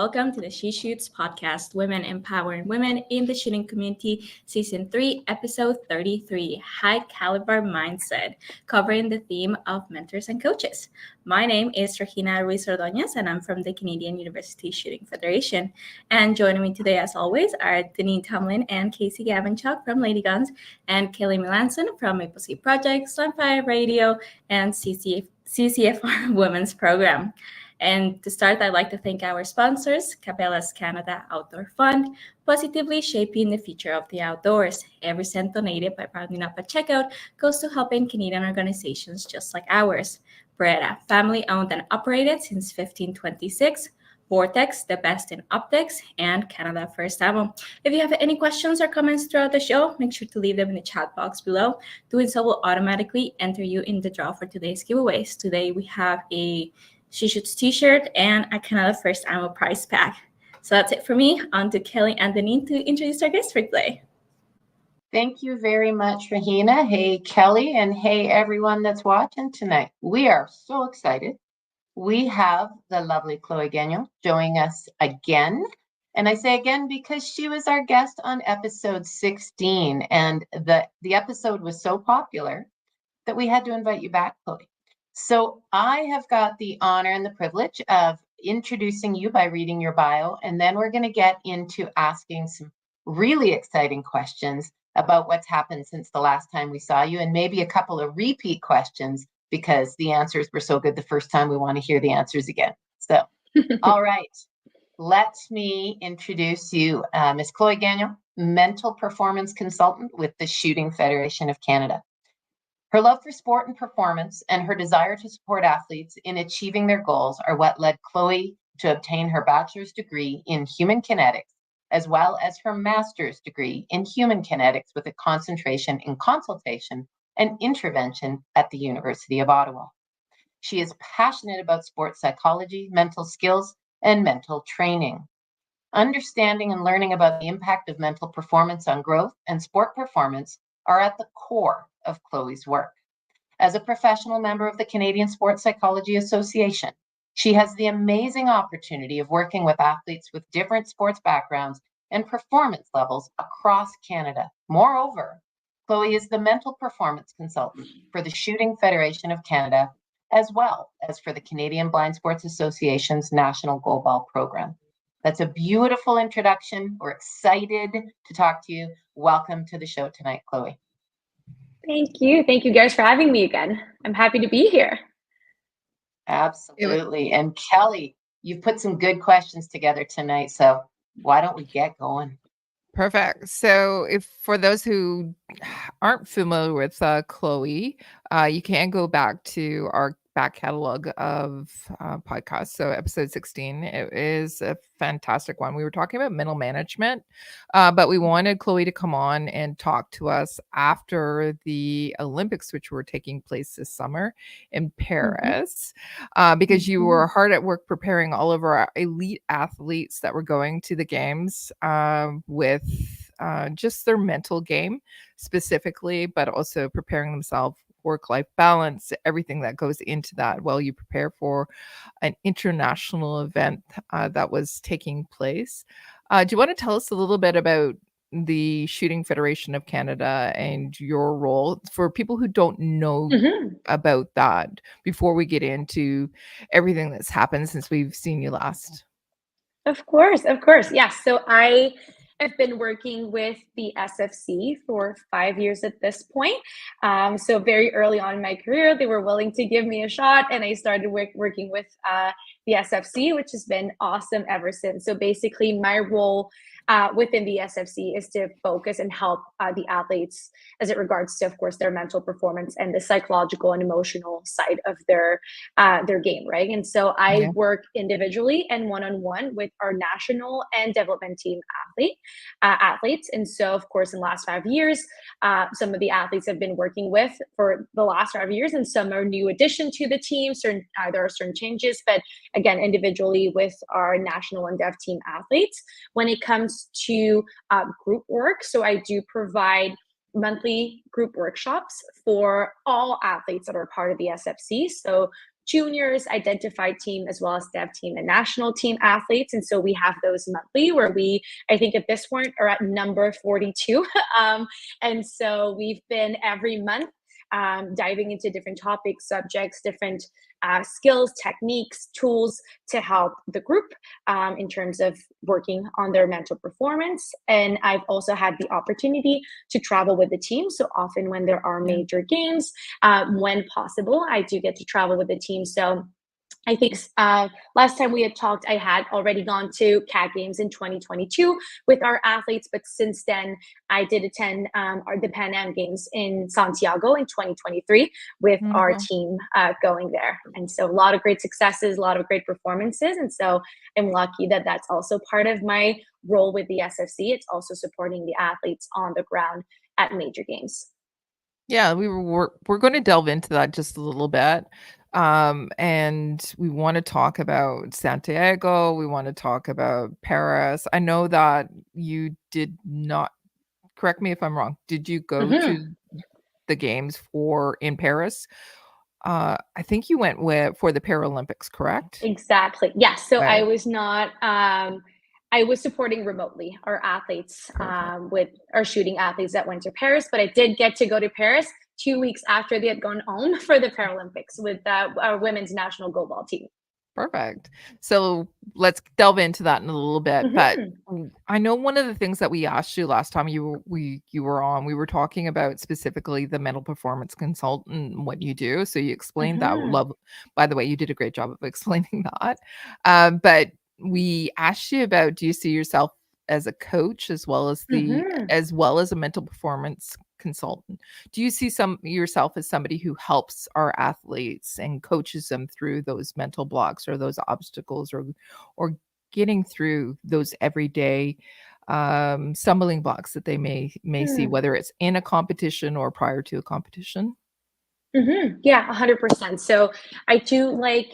welcome to the She Shoots podcast, Women Empowering Women in the Shooting Community, Season 3, Episode 33, High Caliber Mindset, covering the theme of mentors and coaches. My name is Regina Ruiz-Ordóñez, and I'm from the Canadian University Shooting Federation. And joining me today, as always, are Deneen Tomlin and Casey Gavinchuk from Lady Guns, and Kelly Melanson from Maple Seed Project, Slamfire Radio, and CCFR Women's Program. And to start, I'd like to thank our sponsors, Cabela's Canada Outdoor Fund, positively shaping the future of the outdoors. Every cent donated by rounding up at checkout goes to helping Canadian organizations just like ours. Beretta, family owned and operated since 1526. Vortex, the best in optics, and Canada First Ammo. If you have any questions or comments throughout the show, make sure to leave them in the chat box below. Doing so will automatically enter you in the draw for today's giveaways. Today we have a She Shoots t-shirt and a Canada First Ammo prize pack. So that's it for me. On to Kelly and Deneen to introduce our guest for today. Thank you very much, Regina. Hey, Kelly, and hey, everyone that's watching tonight. We are so excited. We have the lovely Chloé Gagnon joining us again. And I say again because she was our guest on episode 16. And the episode was so popular that we had to invite you back, Chloé. So I have got the honor and the privilege of introducing you by reading your bio. And then we're going to get into asking some really exciting questions about what's happened since the last time we saw you, and maybe a couple of repeat questions because the answers were so good the first time, we want to hear the answers again. So, all right, let me introduce you, Ms. Chloé Gagnon, mental performance consultant with the Shooting Federation of Canada. Her love for sport and performance and her desire to support athletes in achieving their goals are what led Chloé to obtain her bachelor's degree in Human Kinetics, as well as her master's degree in Human Kinetics with a concentration in consultation and intervention at the University of Ottawa. She is passionate about sports psychology, mental skills, and mental training. Understanding and learning about the impact of mental performance on growth and sport performance are at the core of Chloé's work. As a professional member of the Canadian Sports Psychology Association, she has the amazing opportunity of working with athletes with different sports backgrounds and performance levels across Canada. Moreover, Chloé is the mental performance consultant for the Shooting Federation of Canada, as well as for the Canadian Blind Sports Association's National Goalball program. That's a beautiful introduction. We're excited to talk to you. Welcome to the show tonight, Chloé. Thank you. Thank you guys for having me again. I'm happy to be here. Absolutely. And Kelly, you've put some good questions together tonight, so why don't we get going? Perfect. So if for those who aren't familiar with Chloé, you can go back to our back catalog of podcasts. So episode 16, it is a fantastic one. We were talking about mental management, but we wanted Chloé to come on and talk to us after the Olympics, which were taking place this summer in Paris, because you were hard at work preparing all of our elite athletes that were going to the games with just their mental game specifically, but also preparing themselves work-life balance, everything that goes into that while you prepare for an international event that was taking place. Do you want to tell us a little bit about the Shooting Federation of Canada and your role for people who don't know about that before we get into everything that's happened since we've seen you last? Of course. Yes. Yeah, so I have been working with the SFC for 5 years at this point. So very early on in my career, they were willing to give me a shot, and I started working with the SFC, which has been awesome ever since. So basically, my role within the SFC is to focus and help the athletes as it regards to, of course, their mental performance and the psychological and emotional side of their game, right? And so I work individually and one-on-one with our national and development team athletes. And so, of course, in the last 5 years, some of the athletes I've been working with for the last 5 years, and some are new addition to the team. There are certain changes, but again, individually with our national and dev team athletes. When it comes to group work, so I do provide monthly group workshops for all athletes that are part of the SFC. So juniors, identified team, as well as dev team and national team athletes. And so we have those monthly where I think at this point are at number 42. And so we've been every month diving into different topics, subjects, different skills, techniques, tools to help the group in terms of working on their mental performance. And I've also had the opportunity to travel with the team. So often when there are major games, when possible, I do get to travel with the team. So I think last time we had talked, I had already gone to CAT Games in 2022 with our athletes, but since then I did attend the Pan Am Games in Santiago in 2023 with our team going there. And so a lot of great successes, a lot of great performances. And so I'm lucky that that's also part of my role with the SFC. It's also supporting the athletes on the ground at major games. Yeah, we're going to delve into that just a little bit. And we want to talk about Santiago. We want to talk about Paris. I know that you did not, correct me if I'm wrong. Did you go to the games in Paris? I think you went for the Paralympics, correct? Exactly. Yes. So Right. I was not, I was supporting remotely our athletes with our shooting athletes that went to Paris, but I did get to go to Paris 2 weeks after they had gone home for the Paralympics with our women's national goalball team. Perfect. So let's delve into that in a little bit. But I know one of the things that we asked you last time you were on, we were talking about specifically the mental performance consultant and what you do. So you explained that. By the way, you did a great job of explaining that. But we asked you about, do you see yourself as a coach as well as a mental performance consultant? Do you see yourself as somebody who helps our athletes and coaches them through those mental blocks or those obstacles or getting through those everyday stumbling blocks that they may see, whether it's in a competition or prior to a competition? Yeah, 100%. So I do like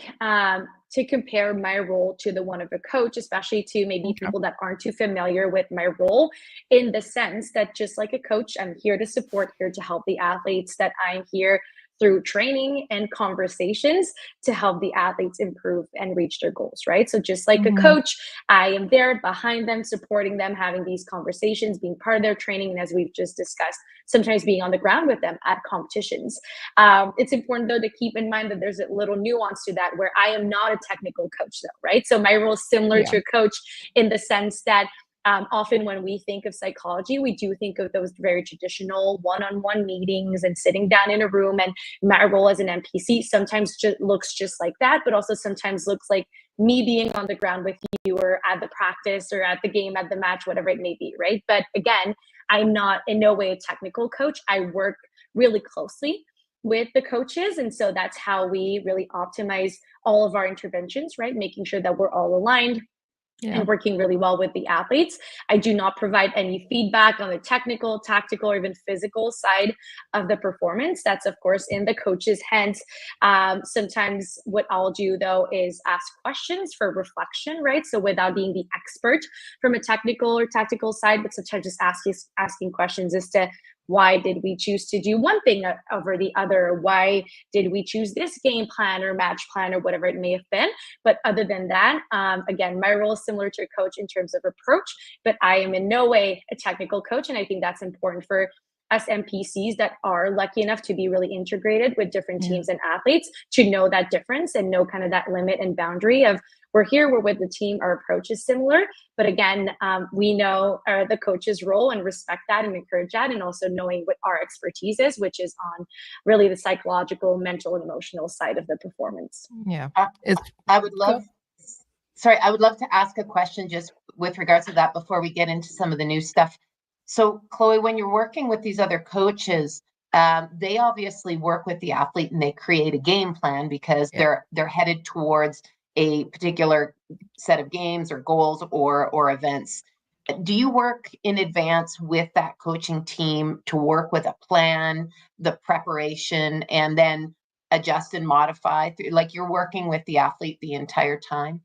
to compare my role to the one of a coach, especially to maybe people that aren't too familiar with my role, in the sense that just like a coach, I'm here to support, here to help the athletes, that I'm here through training and conversations to help the athletes improve and reach their goals, right? So just like a coach, I am there behind them, supporting them, having these conversations, being part of their training, and as we've just discussed, sometimes being on the ground with them at competitions. It's important though to keep in mind that there's a little nuance to that, where I am not a technical coach though, right? So my role is similar to a coach in the sense that often when we think of psychology, we do think of those very traditional one-on-one meetings and sitting down in a room. And my role as an MPC sometimes looks just like that, but also sometimes looks like me being on the ground with you, or at the practice, or at the game, at the match, whatever it may be, right? But again, I'm not in no way a technical coach. I work really closely with the coaches. And so that's how we really optimize all of our interventions, right? Making sure that we're all aligned and working really well with the athletes. I do not provide any feedback on the technical, tactical, or even physical side of the performance. That's, of course, in the coach's hands. Sometimes what I'll do, though, is ask questions for reflection, right? So without being the expert from a technical or tactical side, but sometimes just asking questions as to why did we choose to do one thing over the other? Why did we choose this game plan or match plan or whatever it may have been? But other than that, again, my role is similar to a coach in terms of approach, but I am in no way a technical coach. And I think that's important for us MPCs that are lucky enough to be really integrated with different teams and athletes, to know that difference and know kind of that limit and boundary of, we're here, we're with the team, our approach is similar. But again, we know the coach's role and respect that and encourage that, and also knowing what our expertise is, which is on really the psychological, mental, and emotional side of the performance. Yeah. I would love to ask a question just with regards to that before we get into some of the new stuff. So Chloé, when you're working with these other coaches, they obviously work with the athlete and they create a game plan because they're headed towards a particular set of games or goals or events. Do you work in advance with that coaching team to work with a plan, the preparation, and then adjust and modify? Like you're working with the athlete the entire time?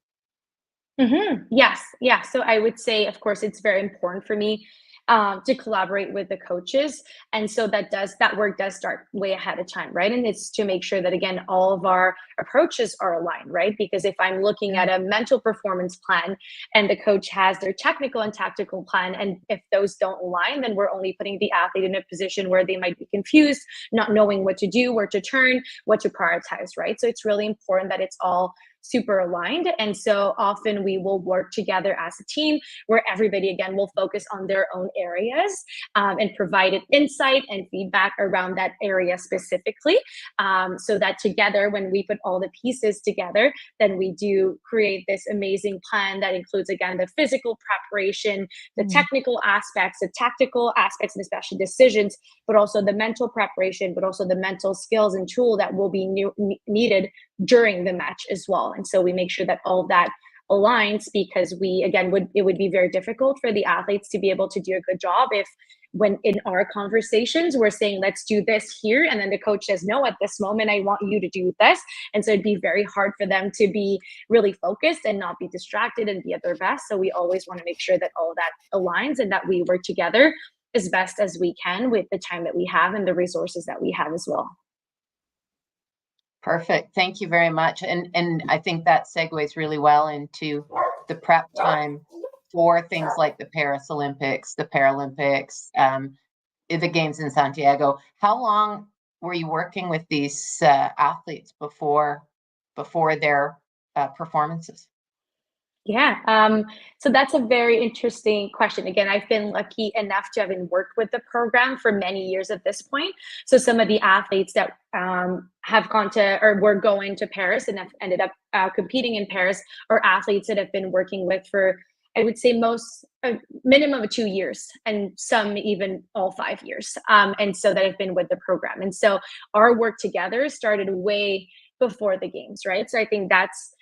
Yes. Yeah. So I would say, of course, it's very important for me to collaborate with the coaches. And so that work does start way ahead of time, right? And it's to make sure that, again, all of our approaches are aligned, right? Because if I'm looking at a mental performance plan and the coach has their technical and tactical plan, and if those don't align, then we're only putting the athlete in a position where they might be confused, not knowing what to do, where to turn, what to prioritize, right? So it's really important that it's all super aligned. And so often we will work together as a team where everybody, again, will focus on their own areas and provide insight and feedback around that area specifically, so that together, when we put all the pieces together, then we do create this amazing plan that includes, again, the physical preparation, the technical aspects, the tactical aspects, and especially decisions, but also the mental preparation, but also the mental skills and tool that will be needed during the match as well. And so we make sure that all of that aligns, because it would be very difficult for the athletes to be able to do a good job if, when in our conversations we're saying, let's do this here, and then the coach says, no, at this moment I want you to do this. And so it'd be very hard for them to be really focused and not be distracted and be at their best. So we always want to make sure that all that aligns and that we work together as best as we can with the time that we have and the resources that we have as well. Perfect. Thank you very much. And I think that segues really well into the prep time for things like the Paris Olympics, the Paralympics, the games in Santiago. How long were you working with these athletes before their performances? Yeah. So that's a very interesting question. Again, I've been lucky enough to have worked with the program for many years at this point. So some of the athletes that have gone to or were going to Paris and have ended up competing in Paris are athletes that have been working with for, I would say, most minimum of 2 years, and some even all 5 years. And so that have been with the program. And so our work together started way before the games, right? So I think that's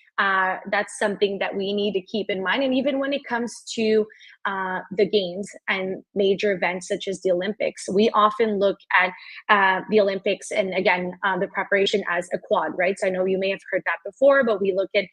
something that we need to keep in mind. And even when it comes to the games and major events such as the Olympics, we often look at the Olympics and, again, the preparation as a quad, right? So I know you may have heard that before, but we look at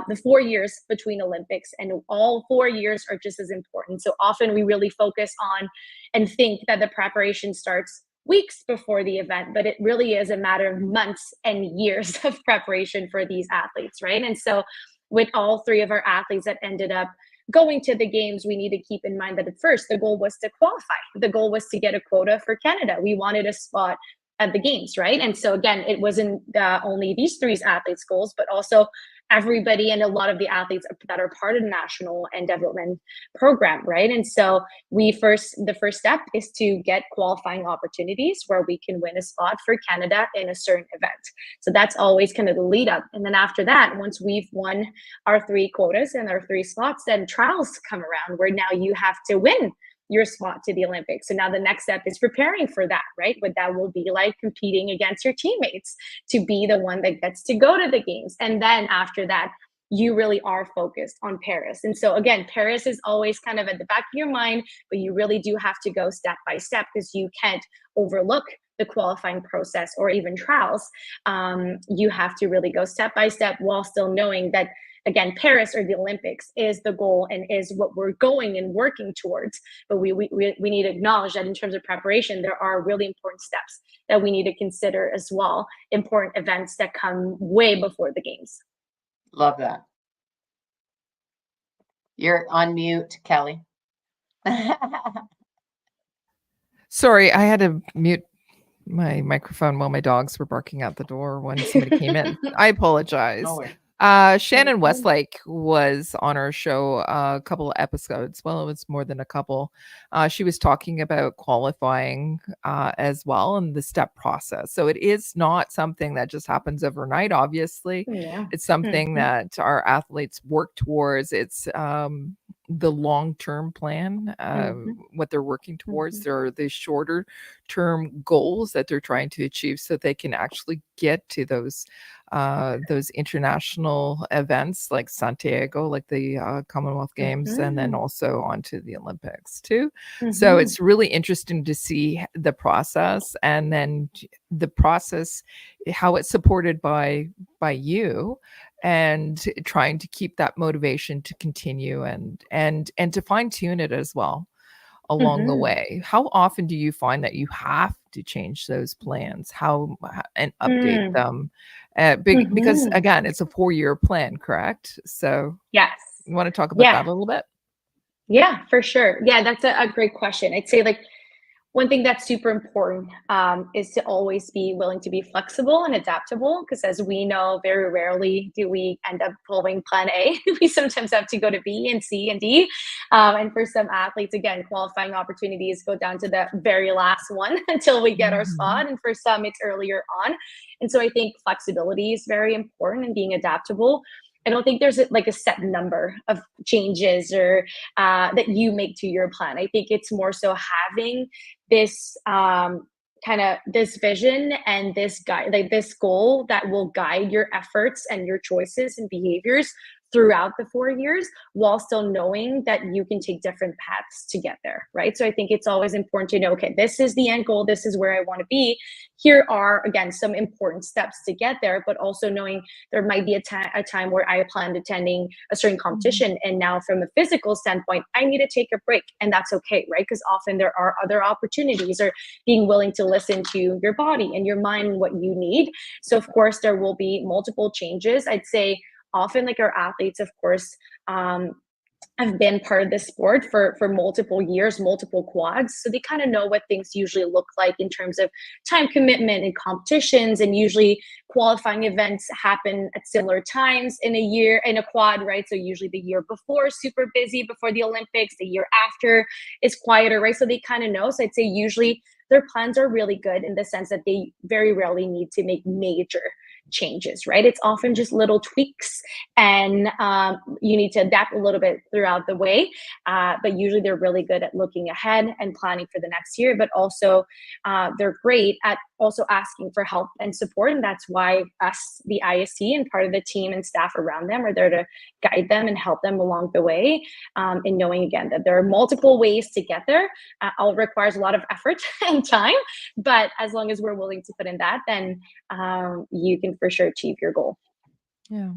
the 4 years between Olympics, and all 4 years are just as important. So often we really focus on and think that the preparation starts weeks before the event, but it really is a matter of months and years of preparation for these athletes, right? And so with all 3 of our athletes that ended up going to the games, we need to keep in mind that at first the goal was to qualify. The goal was to get a quota for Canada. We wanted a spot at the games, right? And so again, it wasn't only these 3 athletes' goals, but also everybody and a lot of the athletes that are part of the national and development program, right? And so the first step is to get qualifying opportunities where we can win a spot for Canada in a certain event. So that's always kind of the lead up. And then after that, once we've won our 3 quotas and our 3 spots, then trials come around where now you have to win your spot to the Olympics. So now the next step is preparing for that, right? What that will be like, competing against your teammates to be the one that gets to go to the games. And then after that, you really are focused on Paris. And so again, Paris is always kind of at the back of your mind, but you really do have to go step by step, because you can't overlook the qualifying process or even trials. You have to really go step by step while still knowing that, again, Paris or the Olympics is the goal and is what we're going and working towards. But we need to acknowledge that in terms of preparation, there are really important steps that we need to consider as well, important events that come way before the games. Love that. You're on mute, Kelly. Sorry, I had to mute my microphone while my dogs were barking out the door when somebody came in. I apologize. No worries. Shannon Westlake was on our show a couple of episodes. Well, it was more than a couple. She was talking about qualifying as well, and the step process. So it is not something that just happens overnight, obviously. Yeah. It's something that our athletes work towards. It's the long-term plan, what they're working towards. There are the shorter term goals that they're trying to achieve so they can actually get to those international events like Santiago, like the Commonwealth Games, and then also onto the Olympics too. So it's really interesting to see the process, and then the process, how it's supported by you, and trying to keep that motivation to continue and to fine tune it as well. along the Mhm. way. How often do you find that you have to change those plans? And update Mm. them? Because Mhm. again, it's a 4-year plan, correct? So Yes. you want to talk about Yeah. that a little bit? Yeah, for sure. Yeah, that's a great question. I'd say like one thing that's super important is to always be willing to be flexible and adaptable because, as we know, very rarely do we end up following plan A. We sometimes have to go to B and C and D. And for some athletes, again, qualifying opportunities go down to the very last one until we get our Mhm. spot. And for some, it's earlier on. And so I think flexibility is very important and being adaptable. I don't think there's like a set number of changes or that you make to your plan. I think it's more so having this kind of this vision and this guide, like this goal that will guide your efforts and your choices and behaviors throughout the 4 years, while still knowing that you can take different paths to get there, right? So I think it's always important to know, okay, this is the end goal, this is where I want to be. Here are, again, some important steps to get there, but also knowing there might be a time where I planned attending a certain Mhm. competition, and now from a physical standpoint, I need to take a break, and that's okay, right? Because often there are other opportunities, or being willing to listen to your body and your mind and what you need. So of course there will be multiple changes. I'd say often, like, our athletes, of course, have been part of this sport for multiple years, multiple quads. So they kind of know what things usually look like in terms of time commitment and competitions. And usually qualifying events happen at similar times in a year in a quad, right? So usually the year before, super busy before the Olympics, the year after is quieter, right? So they kind of know. So I'd say usually their plans are really good in the sense that they very rarely need to make major changes, right? It's often just little tweaks, and you need to adapt a little bit throughout the way. But usually they're really good at looking ahead and planning for the next year, but also they're great at also asking for help and support. And that's why us, the ISC, and part of the team and staff around them are there to guide them and help them along the way. And knowing, again, that there are multiple ways to get there. All requires a lot of effort and time. But as long as we're willing to put in that, then you can for sure achieve your goal. Yeah.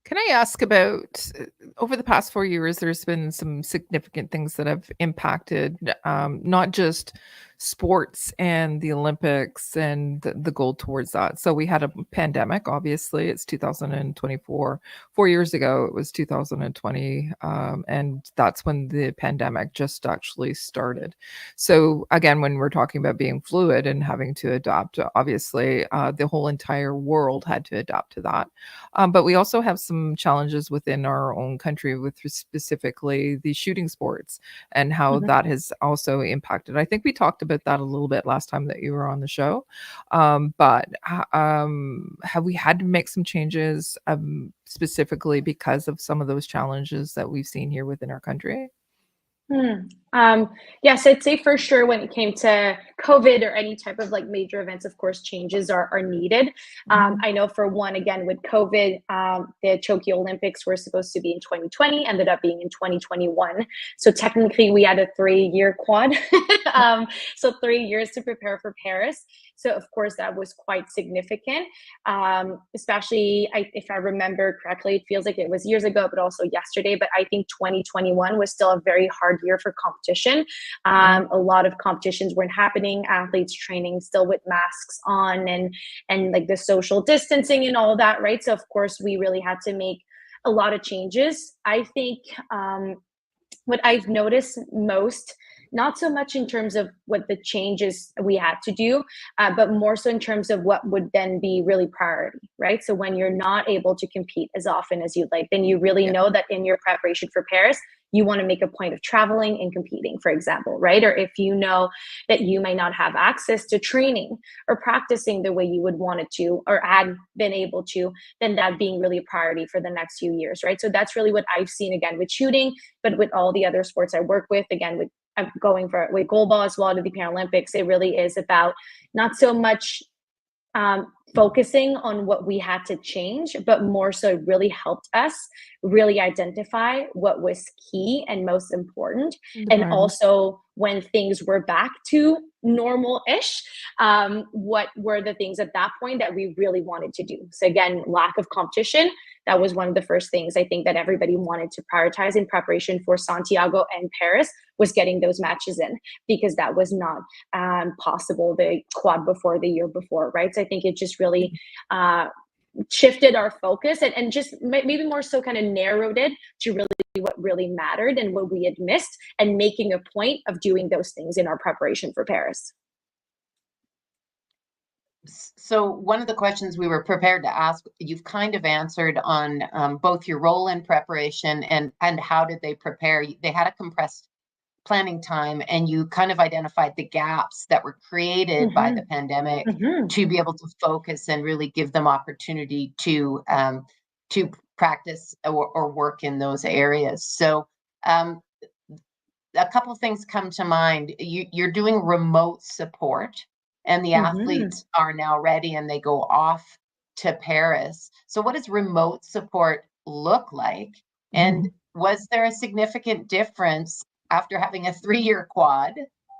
Can I ask about over the past 4 years, there's been some significant things that have impacted not just sports and the Olympics and the goal towards that. So we had a pandemic, obviously, it's 2024. 4 years ago, it was 2020. And that's when the pandemic just actually started. So again, when we're talking about being fluid and having to adapt, obviously, the whole entire world had to adapt to that. But we also have some challenges within our own country with specifically the shooting sports and how Mhm. that has also impacted. I think we talked about that a little bit last time that you were on the show. Have we had to make some changes specifically because of some of those challenges that we've seen here within our country? Hmm. Yes, I'd say for sure when it came to COVID or any type of like major events, of course, changes are needed. Mhm. I know for one, again, with COVID, the Tokyo Olympics were supposed to be in 2020, ended up being in 2021. So technically, we had a 3-year quad. So 3 years to prepare for Paris. So of course, that was quite significant. Especially, if I remember correctly, it feels like it was years ago, but also yesterday. But I think 2021 was still a very hard year for competition. Yeah. A lot of competitions weren't happening. Athletes training still with masks on, and like the social distancing and all that, right? So of course, we really had to make a lot of changes. I think what I've noticed most, not so much in terms of what the changes we had to do, but more so in terms of what would then be really priority, right? So when you're not able to compete as often as you'd like, then you really Yeah. know that in your preparation for Paris, you want to make a point of traveling and competing, for example, right? Or if you know that you may not have access to training or practicing the way you would want it to, or had been able to, then that being really a priority for the next few years, right? So that's really what I've seen, again, with shooting, but with all the other sports I work with, again, with I'm going for with goalball as well to the Paralympics. It really is about not so much focusing on what we had to change, but more so it really helped us really identify what was key and most important. The And priorities. also, when things were back to normal-ish, what were the things at that point that we really wanted to do? So again, lack of competition, that was one of the first things I think that everybody wanted to prioritize in preparation for Santiago and Paris, was getting those matches in, because that was not possible the quad before, the year before, right? So I think it just really shifted our focus, and just maybe more so kind of narrowed it to really what really mattered and what we had missed, and making a point of doing those things in our preparation for Paris. So one of the questions we were prepared to ask, you've kind of answered on both your role in preparation and how did they prepare. They had a compressed planning time, and you kind of identified the gaps that were created by the pandemic to be able to focus and really give them opportunity to practice or work in those areas. So a couple of things come to mind. You're doing remote support, and the athletes are now ready and they go off to Paris. So what does remote support look like? And was there a significant difference after having a 3-year quad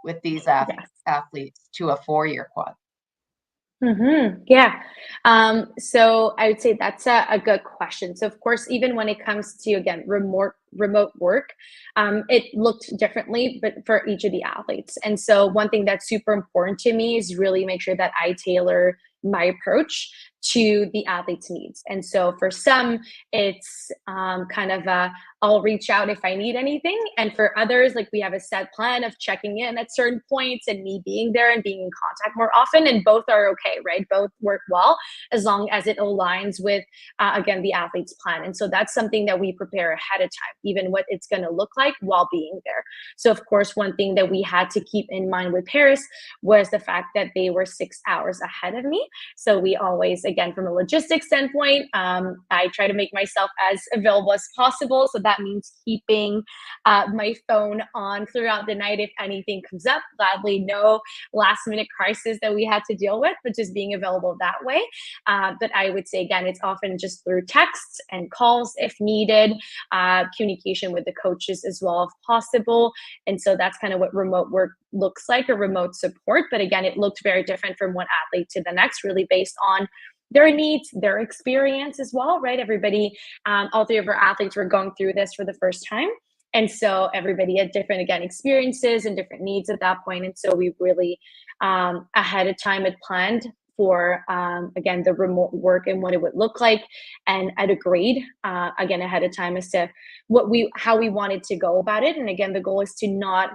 with these athletes to a 4-year quad? Yeah. So I would say that's a good question. So of course, even when it comes to, again, remote work, it looked differently, but for each of the athletes. And so one thing that's super important to me is really make sure that I tailor my approach to the athlete's needs. And so for some, it's kind of I'll reach out if I need anything. And for others, like, we have a set plan of checking in at certain points and me being there and being in contact more often. And both are okay, right? Both work well as long as it aligns with, again, the athlete's plan. And so that's something that we prepare ahead of time, even what it's going to look like while being there. So of course, one thing that we had to keep in mind with Paris was the fact that they were 6 hours ahead of me. So we always, again, from a logistics standpoint, I try to make myself as available as possible. So that means keeping my phone on throughout the night if anything comes up. Gladly, no last minute crisis that we had to deal with, but just being available that way. But I would say, again, it's often just through texts and calls if needed, communication with the coaches as well if possible. And so that's kind of what remote work looks like, or remote support. But again, it looked very different from one athlete to the next, really based on their needs, their experience as well, right? Everybody, all 3 of our athletes were going through this for the first time. And so everybody had different, again, experiences and different needs at that point. And so we really, ahead of time, had planned for, again, the remote work and what it would look like. And I'd agreed, again, ahead of time as to how we wanted to go about it. And again, the goal is to not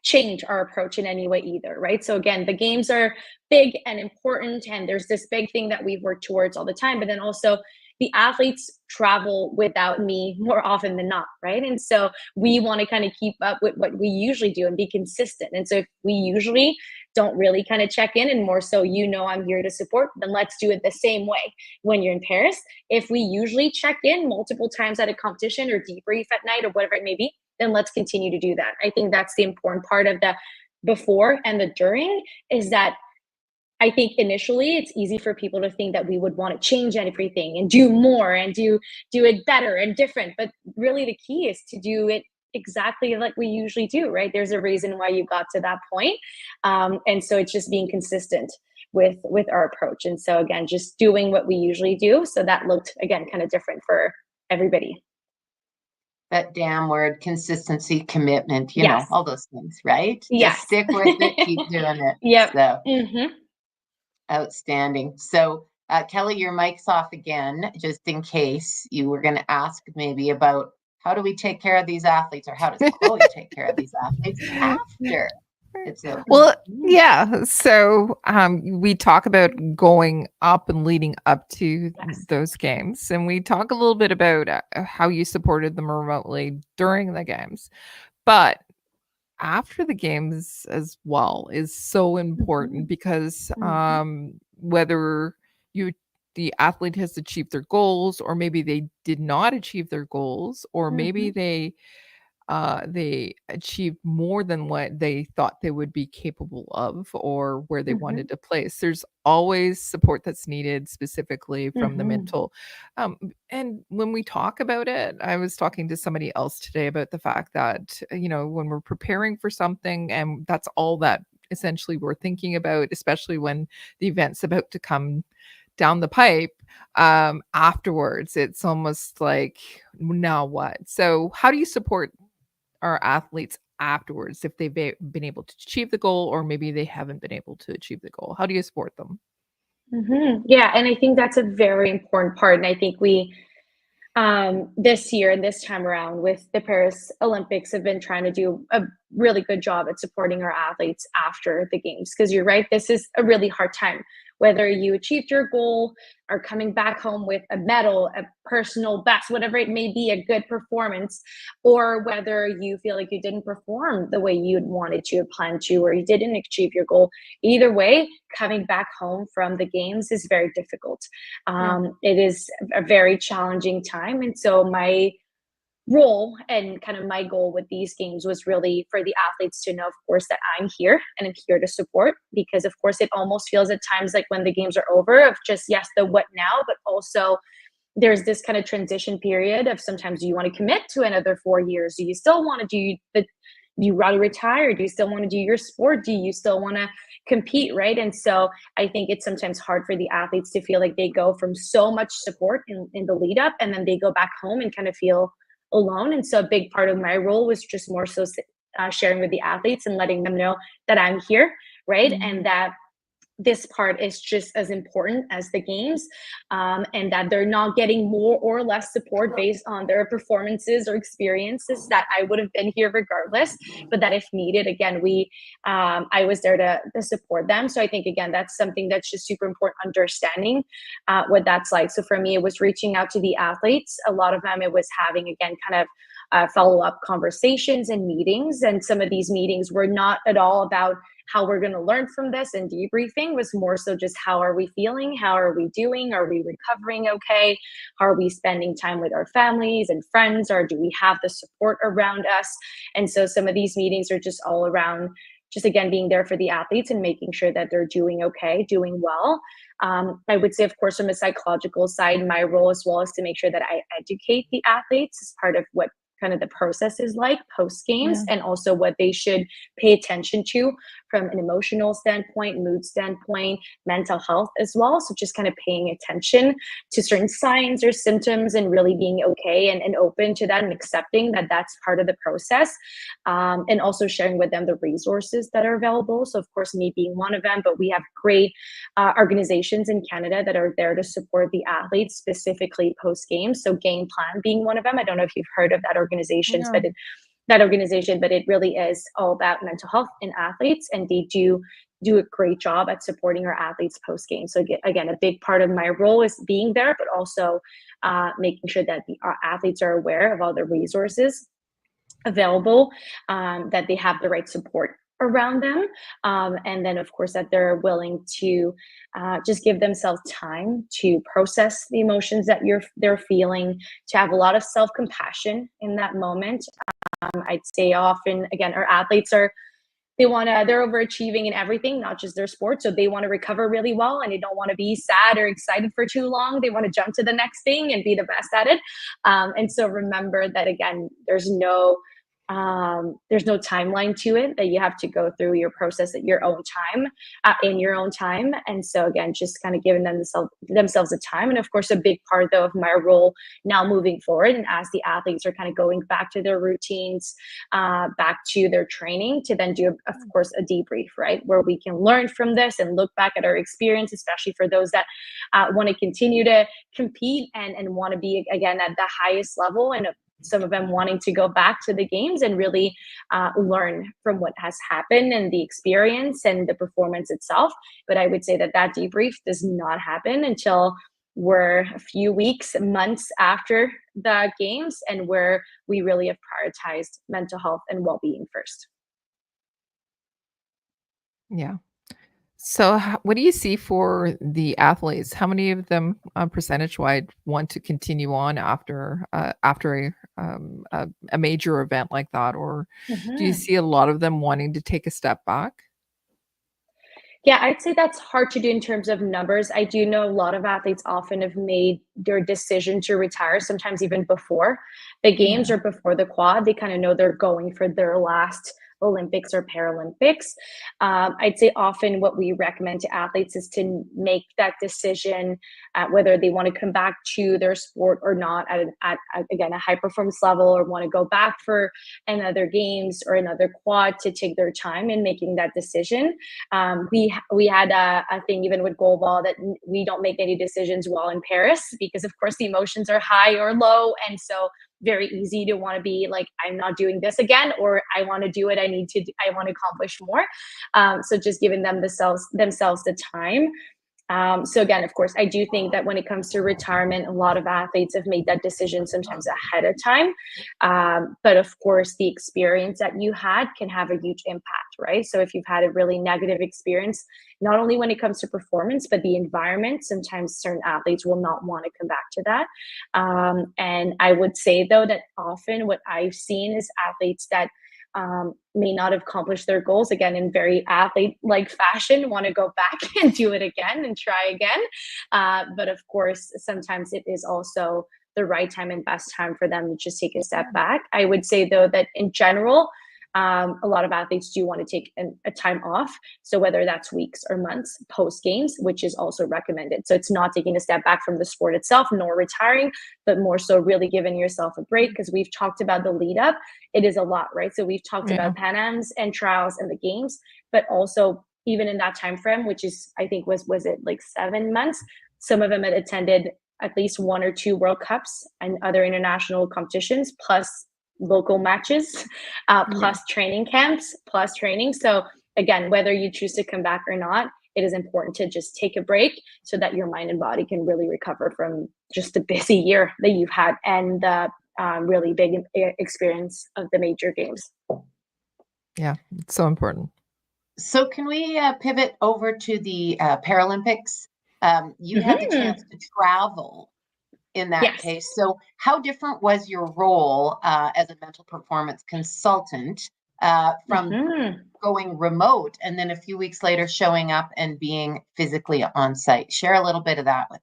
change our approach in any way either, right? So again, the games are big and important, and there's this big thing that we work towards all the time, but then also the athletes travel without me more often than not, right? And so we want to kind of keep up with what we usually do and be consistent. And so if we usually don't really kind of check in, and more so, I'm here to support, then let's do it the same way when you're in Paris. If we usually check in multiple times at a competition or debrief at night or whatever it may be, then let's continue to do that. I think that's the important part of the before and the during, is that I think initially it's easy for people to think that we would want to change everything and do more and do it better and different. But really the key is to do it exactly like we usually do, right? There's a reason why you got to that point. And so it's just being consistent with our approach. And so again, just doing what we usually do. So that looked, again, kind of different for everybody. That damn word, consistency, commitment, you Yes. know, all those things, right? Yes. Just stick with it, keep doing it. Yep. So Mm-hmm. outstanding. So Kelly, your mic's off again, just in case you were going to ask maybe about how do we take care of these athletes, or how does Chloé take care of these athletes after? Well, yeah. So we talk about going up and leading up to those games. And we talk a little bit about how you supported them remotely during the games. But after the games as well is so important, because whether the athlete has achieved their goals, or maybe they did not achieve their goals, or maybe they achieved more than what they thought they would be capable of, or where they wanted to place. There's always support that's needed, specifically from the mental. And when we talk about it, I was talking to somebody else today about the fact that, when we're preparing for something, and that's all that essentially we're thinking about, especially when the event's about to come down the pipe, afterwards, it's almost like, now what? So how do you support our athletes afterwards if they've been able to achieve the goal, or maybe they haven't been able to achieve the goal? How do you support them? Yeah, and I think that's a very important part. And I think we this year and this time around with the Paris Olympics have been trying to do a really good job at supporting our athletes after the games. Because you're right, this is a really hard time. Whether you achieved your goal or coming back home with a medal, a personal best, whatever it may be, a good performance, or whether you feel like you didn't perform the way you'd wanted to, planned to, or you didn't achieve your goal. Either way, coming back home from the games is very difficult. It is a very challenging time. And so my role and kind of my goal with these games was really for the athletes to know, of course, that I'm here and I'm here to support, because of course it almost feels at times like when the games are over of just, yes, the what now, but also there's this kind of transition period of sometimes do you want to commit to another 4 years? Do you still want to do you rather retire? Do you still want to do your sport? Do you still want to compete, right? And so I think it's sometimes hard for the athletes to feel like they go from so much support in the lead up, and then they go back home and kind of feel alone. And so a big part of my role was just more so sharing with the athletes and letting them know that I'm here, right? And that this part is just as important as the games, and that they're not getting more or less support based on their performances or experiences, that I would have been here regardless, but that if needed, again, I was there to support them. So I think, again, that's something that's just super important, understanding what that's like. So for me, it was reaching out to the athletes. A lot of them, it was having, again, kind of follow-up conversations and meetings. And some of these meetings were not at all about how we're going to learn from this, and debriefing was more so just how are we feeling? How are we doing? Are we recovering okay? How are we spending time with our families and friends? Or do we have the support around us? And so some of these meetings are just all around just, again, being there for the athletes and making sure that they're doing okay, doing well. I would say, of course, from a psychological side, my role as well is to make sure that I educate the athletes as part of what kind of the process is like post games, and also what they should pay attention to from an emotional standpoint, mood standpoint, mental health as well. So just kind of paying attention to certain signs or symptoms and really being okay and open to that and accepting that that's part of the process, and also sharing with them the resources that are available. So of course, me being one of them, but we have great organizations in Canada that are there to support the athletes specifically post game. So Game Plan being one of them. I don't know if you've heard of that organization, but it really is all about mental health in athletes, and they do a great job at supporting our athletes post game. So again, a big part of my role is being there, but also making sure that our athletes are aware of all the resources available, that they have the right support around them, and then of course that they're willing to just give themselves time to process the emotions that they're feeling, to have a lot of self-compassion in that moment. I'd say often, again, our athletes they're overachieving in everything, not just their sport. So they want to recover really well, and they don't want to be sad or excited for too long. They want to jump to the next thing and be the best at it. And so remember that, again, there's no timeline to it, that you have to go through your process at your own time, in your own time. And so again, just kind of giving themselves a time. And of course, a big part though of my role now moving forward, and as the athletes are kind of going back to their routines, back to their training, to then do, of course, a debrief, right? Where we can learn from this and look back at our experience, especially for those that want to continue to compete and want to be, again, at the highest level, and some of them wanting to go back to the games and really learn from what has happened and the experience and the performance itself. But I would say that debrief does not happen until we're a few weeks, months after the games, and where we really have prioritized mental health and well-being first. Yeah. So what do you see for the athletes? How many of them, percentage-wise, want to continue on after a major event like that? Or do you see a lot of them wanting to take a step back? Yeah, I'd say that's hard to do in terms of numbers. I do know a lot of athletes often have made their decision to retire, sometimes even before the games or before the quad. They kind of know they're going for their last Olympics or Paralympics. I'd say often what we recommend to athletes is to make that decision whether they want to come back to their sport or not at again, a high performance level, or want to go back for another games or another quad, to take their time in making that decision. We had a thing even with goalball that we don't make any decisions while in Paris, because of course the emotions are high or low, and so very easy to want to be like, I'm not doing this again, or I want to do it. I want to accomplish more. So just giving themselves the time. So again, of course, I do think that when it comes to retirement, a lot of athletes have made that decision sometimes ahead of time. But of course, the experience that you had can have a huge impact, right? So if you've had a really negative experience, not only when it comes to performance, but the environment, sometimes certain athletes will not want to come back to that. And I would say, though, that often what I've seen is athletes that may not have accomplished their goals, again, in very athlete-like fashion, want to go back and do it again and try again. But of course, sometimes it is also the right time and best time for them to just take a step back. I would say, though, that in general, a lot of athletes do want to take a time off. So whether that's weeks or months post games, which is also recommended. So it's not taking a step back from the sport itself, nor retiring, but more so really giving yourself a break, because we've talked about the lead up. It is a lot, right? So we've talked about Pan Ams and trials and the games, but also even in that time frame, which is, I think was it like 7 months, some of them had attended at least 1 or 2 World Cups and other international competitions, plus local matches, plus training camps, plus training. So again, whether you choose to come back or not, it is important to just take a break so that your mind and body can really recover from just the busy year that you've had and the really big experience of the major games. Yeah, it's so important. So can we pivot over to the Paralympics? You had the chance to travel in that case. So how different was your role as a mental performance consultant from going remote and then a few weeks later showing up and being physically on site? Share a little bit of that with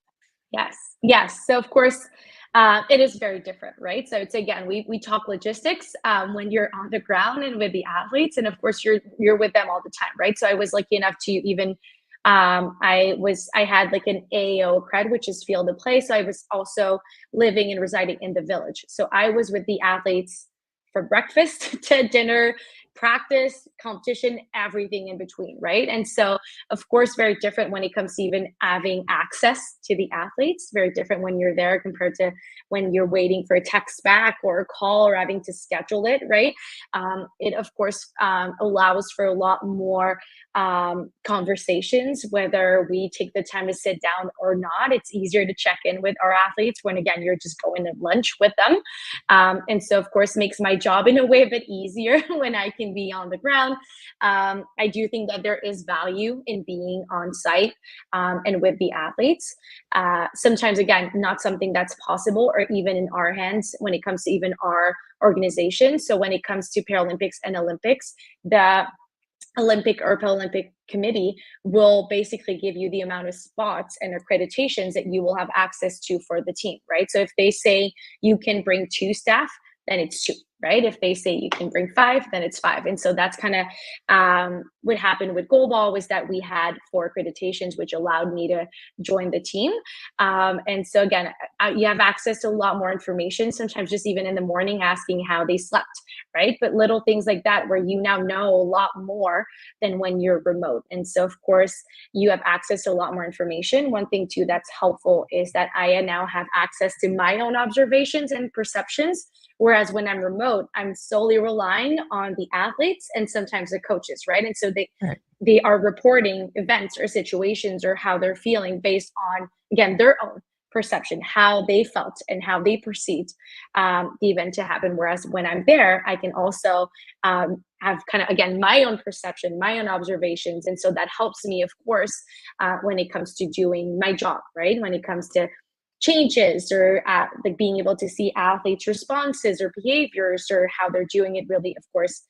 us. Yes. So of course, it is very different, right? So it's, again, we talk logistics when you're on the ground and with the athletes, and of course you're with them all the time, right? So I was lucky enough to even I had like an AAO cred, which is field of play. So I was also living and residing in the village. So I was with the athletes from breakfast to dinner, practice, competition, everything in between, right? And so, of course, very different when it comes to even having access to the athletes. Very different when you're there compared to when you're waiting for a text back or a call or having to schedule it, right? It, of course, allows for a lot more conversations, whether we take the time to sit down or not. It's easier to check in with our athletes when, again, you're just going to lunch with them. And so, of course, makes my job in a way a bit easier when I can be on the ground. I do think that there is value in being on site and with the athletes. Sometimes, again, not something that's possible or even in our hands when it comes to even our organization. So when it comes to Paralympics and Olympics, the Olympic or Paralympic committee will basically give you the amount of spots and accreditations that you will have access to for the team, right? So if they say you can bring 2 staff, then it's 2, right? If they say you can bring 5, then it's 5. And so that's kind of what happened with goalball, was that we had 4 accreditations, which allowed me to join the team. And so again, you have access to a lot more information, sometimes just even in the morning asking how they slept, right? But little things like that where you now know a lot more than when you're remote. And so, of course, you have access to a lot more information. One thing too that's helpful is that I now have access to my own observations and perceptions, whereas when I'm remote, I'm solely relying on the athletes and sometimes the coaches, right? And so they are reporting events or situations or how they're feeling based on, again, their own perception, how they felt and how they perceived the event to happen. Whereas when I'm there, I can also have kind of, again, my own perception, my own observations. And so that helps me, of course, when it comes to doing my job, right? When it comes to changes or like being able to see athletes' responses or behaviors or how they're doing it, really, of course,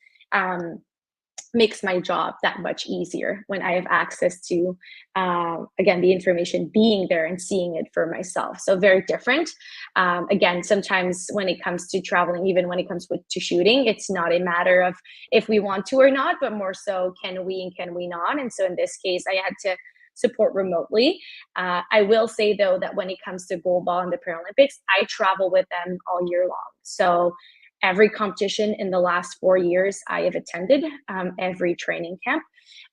makes my job that much easier when I have access to, again, the information being there and seeing it for myself. So very different. Again, sometimes when it comes to traveling, even when it comes to shooting, it's not a matter of if we want to or not, but more so can we and can we not. And so in this case, I had to support remotely. I will say though that when it comes to goalball and the Paralympics, I travel with them all year long. So every competition in the last 4 years I have attended, every training camp.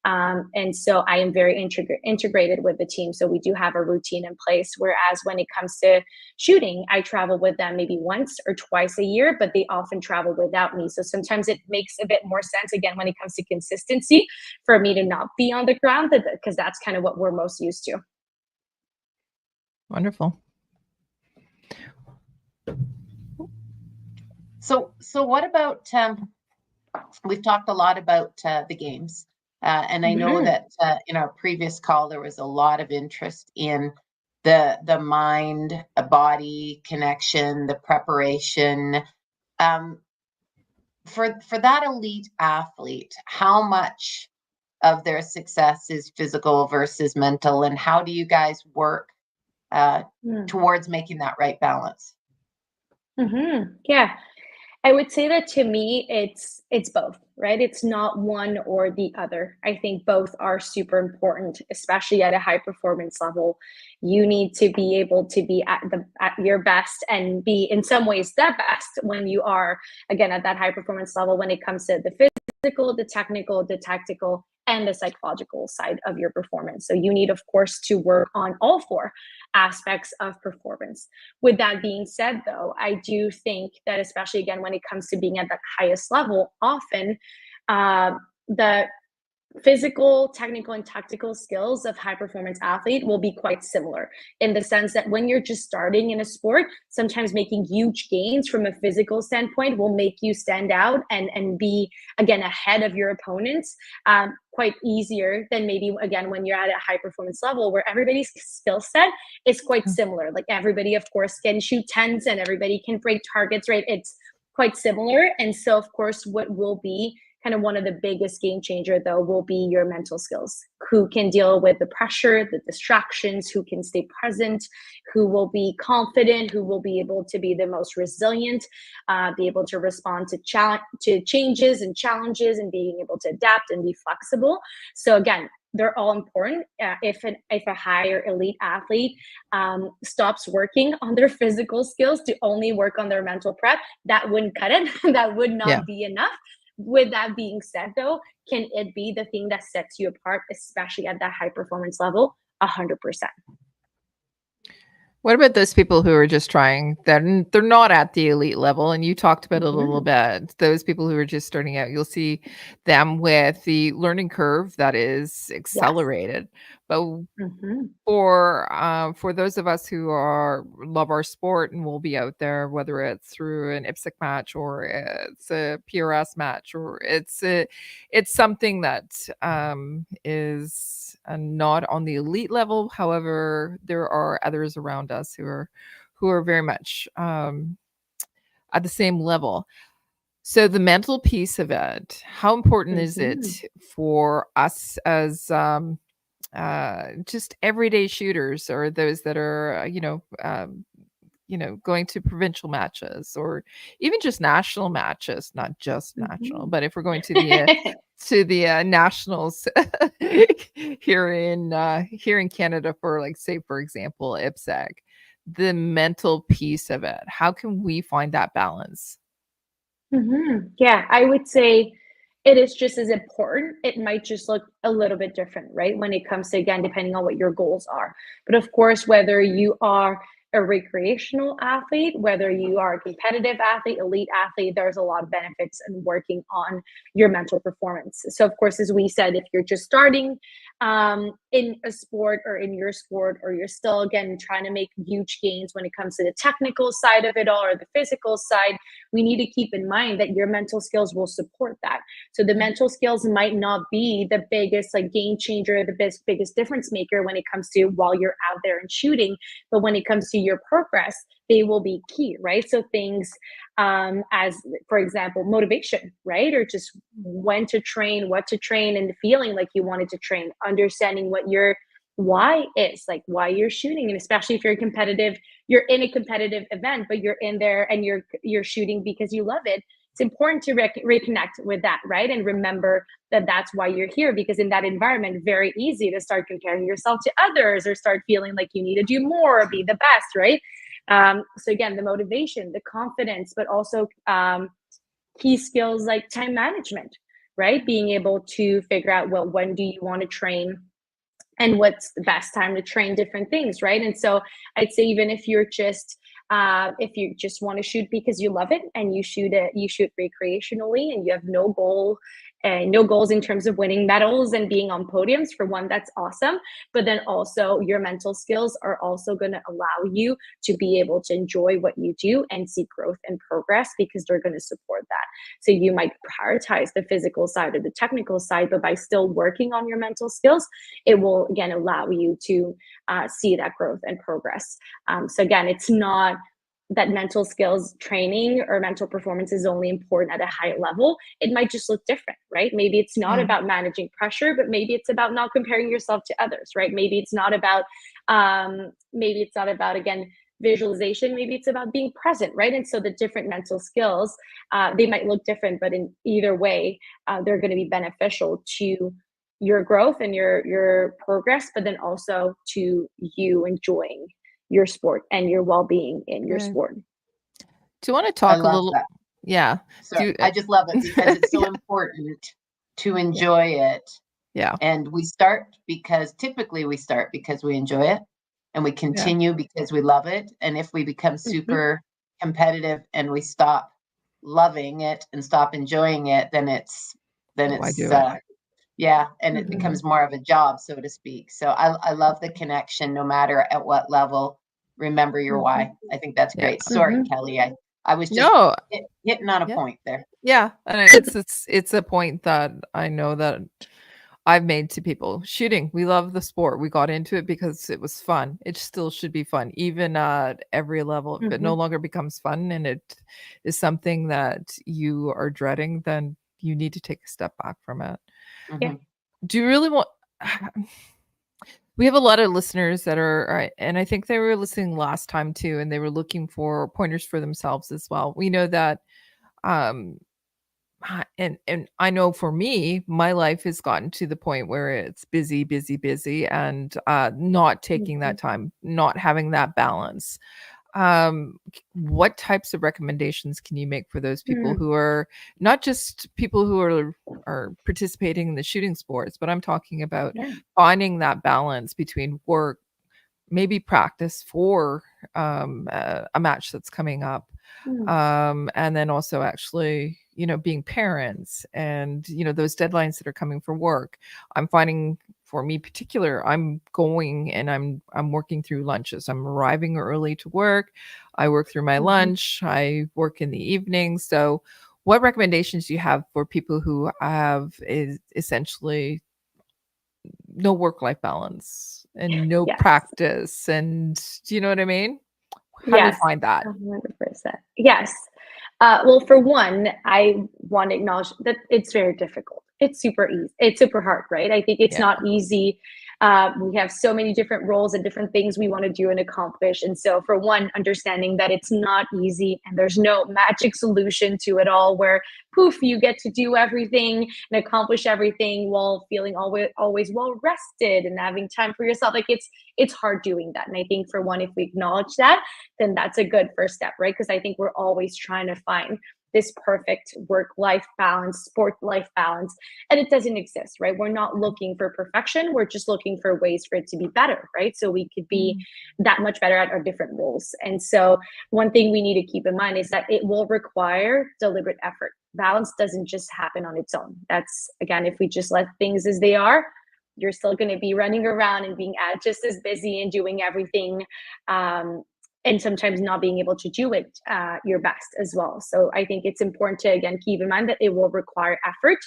And so I am very integrated with the team. So we do have a routine in place. Whereas when it comes to shooting, I travel with them maybe once or twice a year, but they often travel without me. So sometimes it makes a bit more sense, again, when it comes to consistency, for me to not be on the ground, because that's kind of what we're most used to. Wonderful. So what about, we've talked a lot about the games, and I know that in our previous call, there was a lot of interest in the mind, body connection, the preparation. For that elite athlete, how much of their success is physical versus mental, and how do you guys work towards making that right balance? Yeah. I would say that to me, it's both, right? It's not one or the other. I think both are super important, especially at a high performance level. You need to be able to be at your best and be in some ways the best when you are, again, at that high performance level when it comes to the physical, the technical, the tactical, and the psychological side of your performance. So you need, of course, to work on all four aspects of performance. With that being said, though, I do think that, especially again, when it comes to being at that highest level, often the physical, technical, and tactical skills of high performance athlete will be quite similar, in the sense that when you're just starting in a sport, sometimes making huge gains from a physical standpoint will make you stand out and be, again, ahead of your opponents quite easier than maybe, again, when you're at a high performance level where everybody's skill set is quite similar. Like everybody, of course, can shoot tens and everybody can break targets, right? It's quite similar. And so, of course, what will be kind of one of the biggest game changer, though, will be your mental skills. Who can deal with the pressure, the distractions, who can stay present, who will be confident, who will be able to be the most resilient, be able to respond to changes and challenges, and being able to adapt and be flexible. So again, they're all important. If a higher elite athlete stops working on their physical skills to only work on their mental prep, that wouldn't cut it. That would not be enough. With that being said, though, can it be the thing that sets you apart, especially at that high performance level? 100%. What about those people who are just trying, that they're not at the elite level? And you talked about it a little bit. Those people who are just starting out, you'll see them with the learning curve that is accelerated. But for those of us who love our sport and will be out there, whether it's through an IPSC match or it's a PRS match, or it's something that is not on the elite level. However, there are others around us who are very much at the same level. So the mental piece of it, how important is it for us as just everyday shooters, or those that are going to provincial matches, or even just national matches, not just national, but if we're going to the nationals here in Canada, for, like, say, for example, IPSC, the mental piece of it, how can we find that balance? Yeah, I would say it is just as important. It might just look a little bit different, right? When it comes to, again, depending on what your goals are. But of course, whether you are a recreational athlete, whether you are a competitive athlete, elite athlete, there's a lot of benefits in working on your mental performance. So of course, as we said, if you're just starting in a sport or in your sport, or you're still, again, trying to make huge gains when it comes to the technical side of it all, or the physical side, we need to keep in mind that your mental skills will support that. So the mental skills might not be the biggest, like, game changer, the biggest difference maker when it comes to while you're out there and shooting, but when it comes to your progress, they will be key, right? So things as, for example, motivation, right? Or just when to train, what to train, and feeling like you wanted to train, understanding what your why is, like why you're shooting. And especially if you're in a competitive event, but you're in there and you're shooting because you love it. It's important to reconnect with that, right? And remember that that's why you're here, because in that environment, very easy to start comparing yourself to others or start feeling like you need to do more or be the best, right? So again, the motivation, the confidence, but also key skills like time management, right? Being able to figure out, well, when do you want to train and what's the best time to train different things, right? And so I'd say even if you just want to shoot because you love it and you shoot recreationally and you have no goal and no goals in terms of winning medals and being on podiums, for one, that's awesome. But then also your mental skills are also going to allow you to be able to enjoy what you do and see growth and progress, because they're going to support that. So you might prioritize the physical side or the technical side, but by still working on your mental skills, it will again allow you to see that growth and progress. So again, it's not that mental skills training or mental performance is only important at a high level. It might just look different, right? Maybe it's not about managing pressure, but maybe it's about not comparing yourself to others, right? Maybe it's not about again, visualization. Maybe it's about being present, right? And so the different mental skills, they might look different, but in either way, they're going to be beneficial to your growth and your progress, but then also to you enjoying your sport and your well-being in your sport. Do you want to talk a little? That. Yeah. Sorry, I just love it because it's so important to enjoy it. Yeah. And typically we start because we enjoy it, and we continue because we love it. And if we become super competitive and we stop loving it and stop enjoying it, then it's and it becomes more of a job, so to speak. So I love the connection, no matter at what level. Remember your why. I think that's great. Sorry, Kelly. I was just hitting on a point there. Yeah, and it's a point that I know that I've made to people. Shooting, we love the sport. We got into it because it was fun. It still should be fun, even at every level. If it no longer becomes fun and it is something that you are dreading, then you need to take a step back from it. Do you really want? We have a lot of listeners that are, and I think they were listening last time too, and they were looking for pointers for themselves as well. We know that, and I know for me, my life has gotten to the point where it's busy, busy, busy, and not taking that time, not having that balance. What types of recommendations can you make for those people who are not just people who are participating in the shooting sports, but I'm talking about finding that balance between work, maybe practice for a match that's coming up, and then also actually, being parents and, those deadlines that are coming for work. I'm finding, for me particular, I'm going and I'm working through lunches. I'm arriving early to work. I work through my lunch. I work in the evening. So what recommendations do you have for people who have essentially no work-life balance and no practice? And do you know what I mean? How do you find that? 100%. Yes. Well, for one, I want to acknowledge that it's very difficult. It's super easy. It's super hard, right? I think it's not easy. We have so many different roles and different things we want to do and accomplish. And so for one, understanding that it's not easy and there's no magic solution to it all where poof, you get to do everything and accomplish everything while feeling always well rested and having time for yourself. Like it's hard doing that. And I think for one, if we acknowledge that, then that's a good first step, right? Because I think we're always trying to find this perfect work-life balance, sport-life balance, and it doesn't exist, right? We're not looking for perfection. We're just looking for ways for it to be better, right? So we could be that much better at our different roles. And so one thing we need to keep in mind is that it will require deliberate effort. Balance doesn't just happen on its own. That's, again, if we just let things as they are, you're still going to be running around and being just as busy and doing everything, and sometimes not being able to do it your best as well. So I think it's important to, again, keep in mind that it will require effort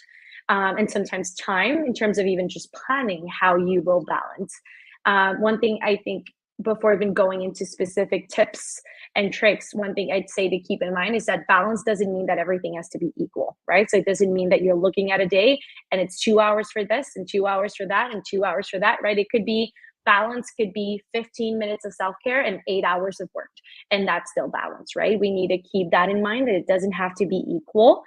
and sometimes time in terms of even just planning how you will balance. One thing I think before even going into specific tips and tricks, one thing I'd say to keep in mind is that balance doesn't mean that everything has to be equal, right? So it doesn't mean that you're looking at a day and it's 2 hours for this and 2 hours for that and 2 hours for that, right? It could be balance could be 15 minutes of self-care and 8 hours of work, and that's still balance, right? We need to keep that in mind, that it doesn't have to be equal.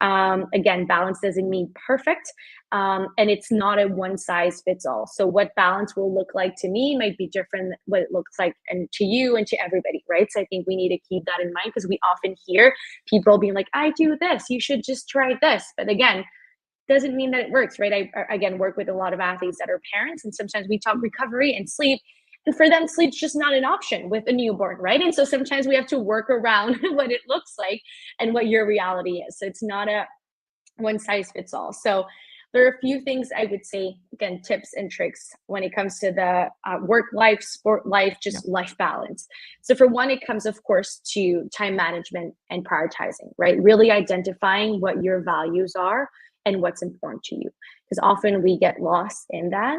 Again, balance doesn't mean perfect, and it's not a one size fits all. So what balance will look like to me might be different than what it looks like and to you and to everybody, right? So I think we need to keep that in mind, because we often hear people being like, I do this, you should just try this. But again, doesn't mean that it works, right? I again work with a lot of athletes that are parents, and sometimes we talk recovery and sleep, and for them sleep's just not an option with a newborn, right? And so sometimes we have to work around what it looks like and what your reality is. So it's not a one size fits all. So there are a few things I would say, again, tips and tricks when it comes to the work life, sport life, just life balance. So for one, it comes, of course, to time management and prioritizing, right? Really identifying what your values are and what's important to you. Because often we get lost in that,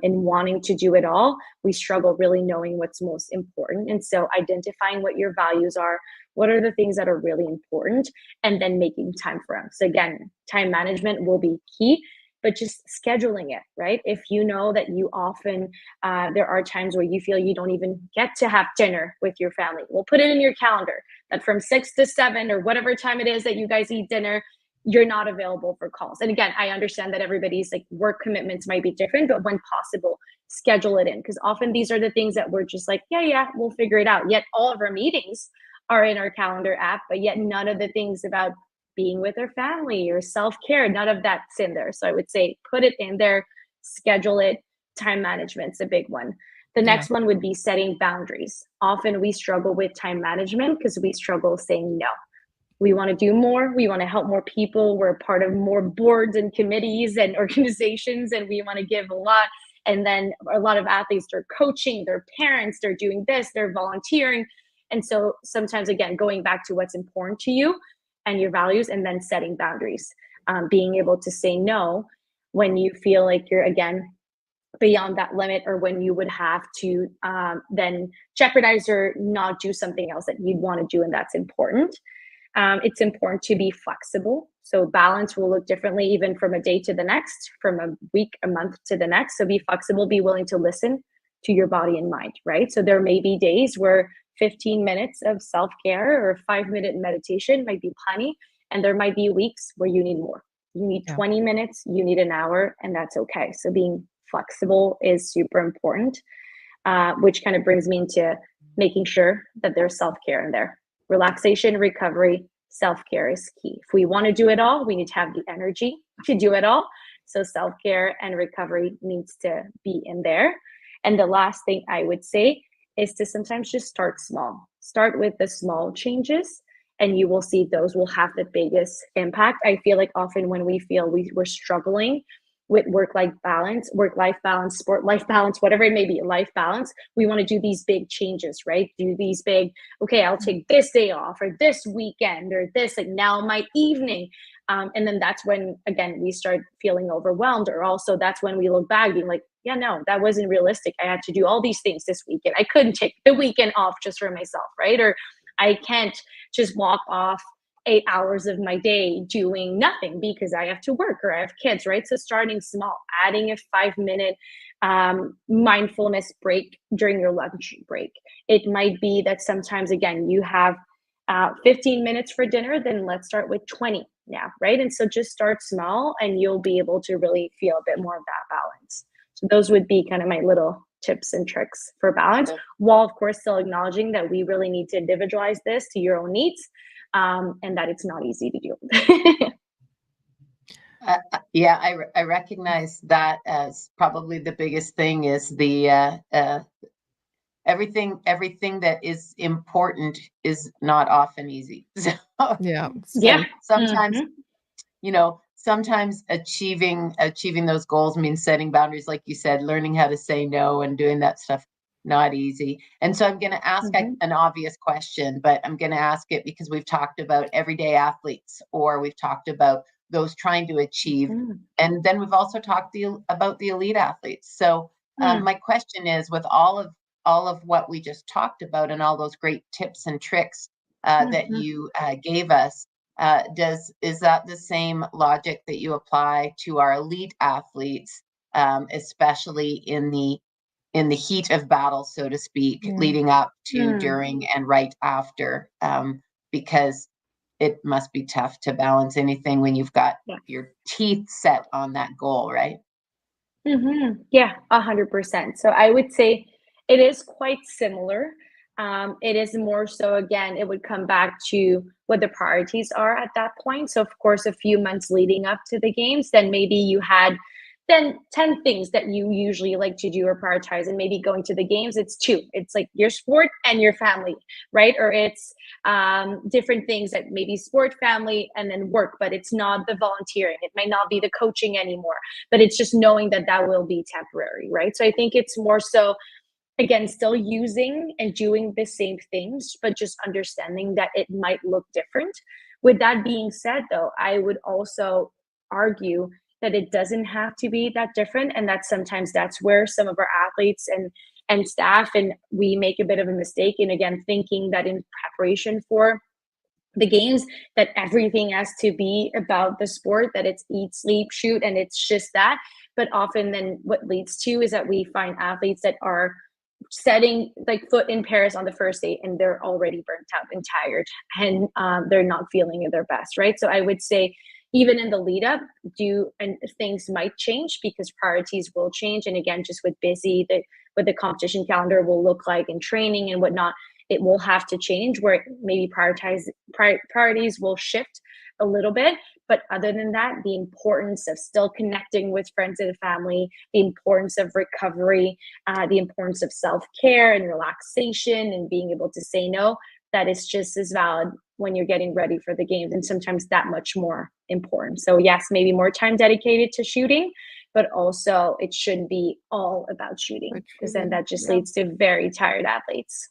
in wanting to do it all. We struggle really knowing what's most important. And so identifying what your values are, what are the things that are really important, and then making time for them. So again, time management will be key, but just scheduling it, right? If you know that you often, there are times where you feel you don't even get to have dinner with your family, well, put it in your calendar that from 6 to 7 or whatever time it is that you guys eat dinner, you're not available for calls. And again, I understand that everybody's like work commitments might be different, but when possible, schedule it in, because often these are the things that we're just like, yeah, we'll figure it out. Yet all of our meetings are in our calendar app, but yet none of the things about being with our family or self-care, none of that's in there. So I would say put it in there, schedule it. Time management's a big one. The next one would be setting boundaries. Often we struggle with time management because we struggle saying no. We want to do more. We want to help more people. We're part of more boards and committees and organizations, and we want to give a lot. And then a lot of athletes, they're coaching, they're parents, they're doing this, they're volunteering. And so sometimes, again, going back to what's important to you and your values, and then setting boundaries, being able to say no when you feel like you're, again, beyond that limit, or when you would have to then jeopardize or not do something else that you'd want to do, and that's important. It's important to be flexible. So balance will look differently even from a day to the next, from a week, a month to the next. So be flexible, be willing to listen to your body and mind, right? So there may be days where 15 minutes of self-care or 5-minute meditation might be plenty. And there might be weeks where you need more. You need 20 minutes, you need an hour, and that's okay. So being flexible is super important, which kind of brings me into making sure that there's self-care in there. Relaxation, recovery, self-care is key. If we want to do it all, we need to have the energy to do it all. So self-care and recovery needs to be in there. And the last thing I would say is to sometimes just start small. Start with the small changes, and you will see those will have the biggest impact. I feel like often when we feel we're struggling with work-life balance, sport life balance, whatever it may be, life balance, we want to do these big changes, right? Do these big, okay, I'll take this day off, or this weekend, or this, like now my evening. And then that's when, again, we start feeling overwhelmed, or also that's when we look back being like, yeah, no, that wasn't realistic. I had to do all these things this weekend. I couldn't take the weekend off just for myself, right? Or I can't just walk off 8 hours of my day doing nothing because I have to work or I have kids, right? So starting small, adding a 5-minute mindfulness break during your lunch break. It might be that sometimes, again, you have 15 minutes for dinner, then let's start with 20 now, right? And so just start small and you'll be able to really feel a bit more of that balance. So those would be kind of my little tips and tricks for balance, while of course still acknowledging that we really need to individualize this to your own needs. And that it's not easy to do. I recognize that as probably the biggest thing is the everything that is important is not often easy. So, sometimes, sometimes achieving those goals means setting boundaries, like you said, learning how to say no and doing that stuff. Not easy. And so I'm going to ask an obvious question, but I'm going to ask it because we've talked about everyday athletes, or we've talked about those trying to achieve. And then we've also talked about the elite athletes. So my question is, with all of all of what we just talked about and all those great tips and tricks that you gave us, is that the same logic that you apply to our elite athletes, especially in the heat of battle, so to speak, leading up to, during, and right after, because it must be tough to balance anything when you've got your teeth set on that goal, right? Yeah, 100%. So I would say it is quite similar. It is more so, again, it would come back to what the priorities are at that point. So, of course, a few months leading up to the games, then maybe you had then 10 things that you usually like to do or prioritize, and maybe going to the games, it's two. It's like your sport and your family, right? Or it's different things that maybe sport, family, and then work, but it's not the volunteering. It might not be the coaching anymore, but it's just knowing that that will be temporary, right? So I think it's more so, again, still using and doing the same things, but just understanding that it might look different. With that being said, though, I would also argue that it doesn't have to be that different, and that sometimes that's where some of our athletes and staff, and we make a bit of a mistake in, again, thinking that in preparation for the games that everything has to be about the sport, that it's eat, sleep, shoot, and it's just that. But often then what leads to is that we find athletes that are setting like foot in Paris on the first day and they're already burnt out and tired, and they're not feeling at their best, right? So I would say even in the lead up, and things might change because priorities will change, and again, just with what the competition calendar will look like in training and whatnot, it will have to change where maybe priorities will shift a little bit. But other than that, the importance of still connecting with friends and family, the importance of recovery, the importance of self-care and relaxation and being able to say no, that is just as valid when you're getting ready for the games, and sometimes that much more important. So yes, maybe more time dedicated to shooting, but also it shouldn't be all about shooting, because then that just leads to very tired athletes.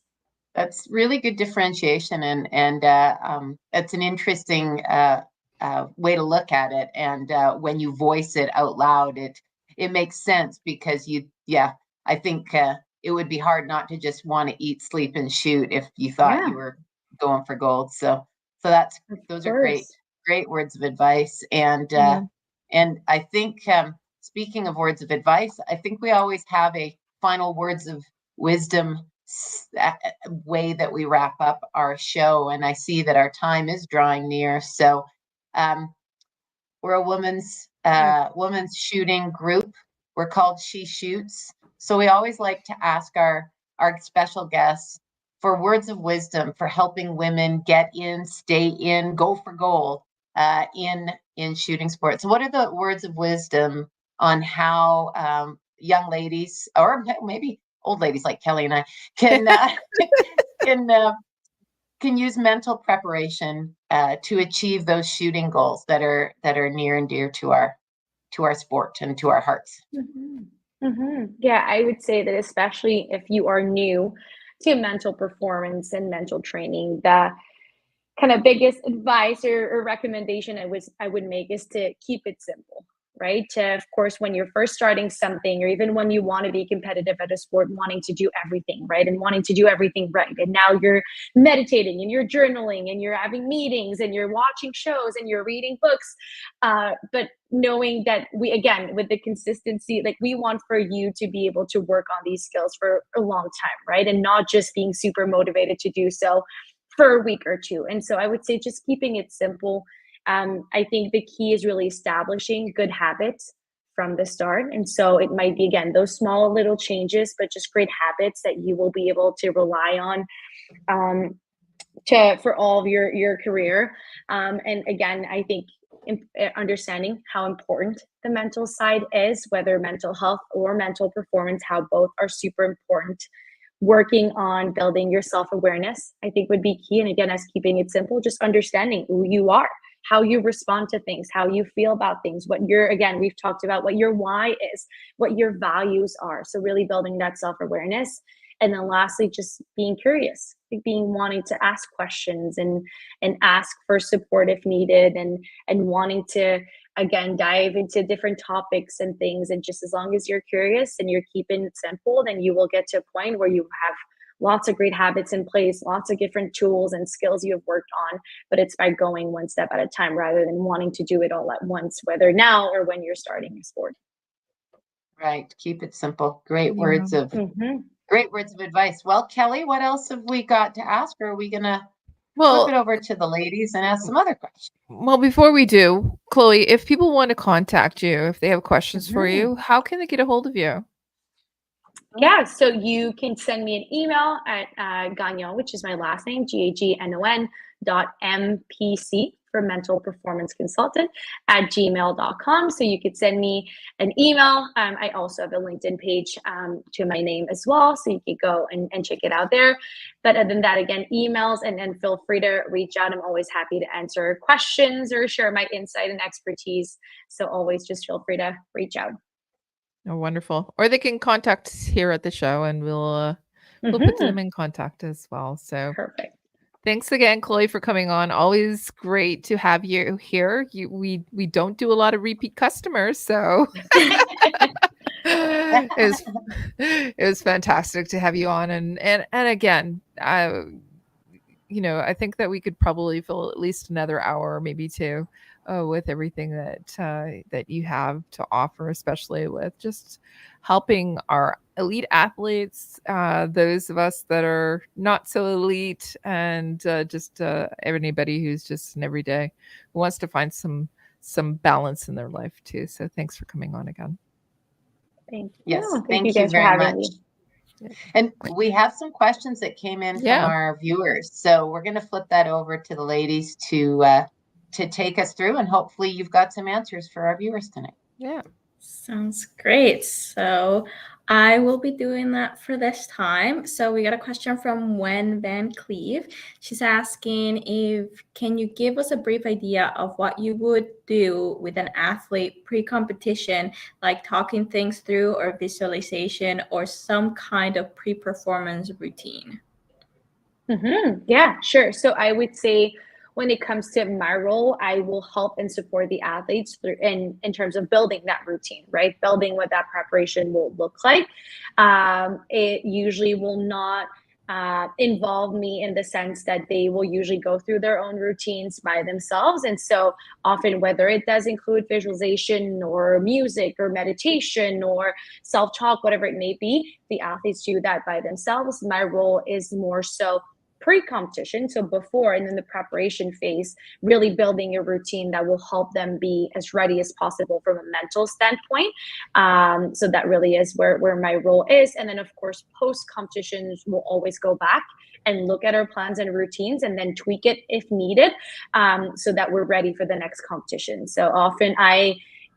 That's really good differentiation, and it's an interesting way to look at it. And when you voice it out loud, it makes sense, because I think it would be hard not to just want to eat, sleep, and shoot if you thought you were going for gold. So those are great words of advice. And I think, speaking of words of advice, I think we always have a final words of wisdom way that we wrap up our show. And I see that our time is drawing near. So we're a women's shooting group. We're called She Shoots. So we always like to ask our special guests for words of wisdom for helping women get in, stay in, go for gold in shooting sports. So what are the words of wisdom on how young ladies, or maybe old ladies like Kelly and I, can use mental preparation to achieve those shooting goals that are near and dear to our sport and to our hearts? Yeah, I would say that especially if you are new to mental performance and mental training, the kind of biggest advice or recommendation I would make is to keep it simple, right? Of course, when you're first starting something, or even when you want to be competitive at a sport, wanting to do everything right and wanting to do everything right. And now you're meditating and you're journaling and you're having meetings and you're watching shows and you're reading books. But knowing that again, with the consistency, like we want for you to be able to work on these skills for a long time, right? And not just being super motivated to do so for a week or two. And so I would say just keeping it simple. I think the key is really establishing good habits from the start. And so it might be, again, those small little changes, but just great habits that you will be able to rely on for all of your career. And again, I think understanding how important the mental side is, whether mental health or mental performance, how both are super important. Working on building your self-awareness, I think, would be key. And again, as keeping it simple, just understanding who you are, how you respond to things, how you feel about things, we've talked about what your why is, what your values are. So really building that self-awareness. And then lastly, just being curious, wanting to ask questions and ask for support if needed, and wanting to, again, dive into different topics and things. And just as long as you're curious and you're keeping it simple, then you will get to a point where you have lots of great habits in place, lots of different tools and skills you have worked on, but it's by going one step at a time rather than wanting to do it all at once, whether now or when you're starting a sport. Right. Keep it simple. Great Yeah. words of great words of advice. Well, Kelly, what else have we got to ask? Or are we gonna flip it over to the ladies and ask some other questions? Well, before we do, Chloe, if people want to contact you, if they have questions for you, how can they get a hold of you? Yeah, so you can send me an email at Gagnon, which is my last name, GAGNON.MPC for mental performance consultant at gmail.com. So you could send me an email. I also have a LinkedIn page to my name as well. So you could go and check it out there. But other than that, again, emails, and then feel free to reach out. I'm always happy to answer questions or share my insight and expertise. So always just feel free to reach out. Oh, wonderful. Or they can contact us here at the show and we'll put them in contact as well. So perfect. Thanks again, Chloe, for coming on. Always great to have you here. We don't do a lot of repeat customers, so it was fantastic to have you on. And again, I think that we could probably fill at least another hour, or maybe two, with everything that you have to offer, especially with just helping our elite athletes, those of us that are not so elite, and just anybody who's just an everyday who wants to find some balance in their life too. So thanks for coming on again. Thank you. Yes, thank you guys very much. And we have some questions that came in from our viewers, so we're going to flip that over to the ladies to take us through, and hopefully you've got some answers for our viewers tonight. Yeah. Sounds great. So I will be doing that for this time. So we got a question from Wen Van Cleve. She's asking can you give us a brief idea of what you would do with an athlete pre-competition, like talking things through or visualization or some kind of pre-performance routine? Yeah, sure. So I would say, when it comes to my role, I will help and support the athletes through in terms of building that routine, right? Building what that preparation will look like. It usually will not involve me in the sense that they will usually go through their own routines by themselves. And so often, whether it does include visualization or music or meditation or self-talk, whatever it may be, the athletes do that by themselves. My role is more so pre-competition, so before and in the preparation phase, really building a routine that will help them be as ready as possible from a mental standpoint. So that really is where my role is. And then, of course, post-competitions, we'll always go back and look at our plans and routines and then tweak it if needed, so that we're ready for the next competition. So often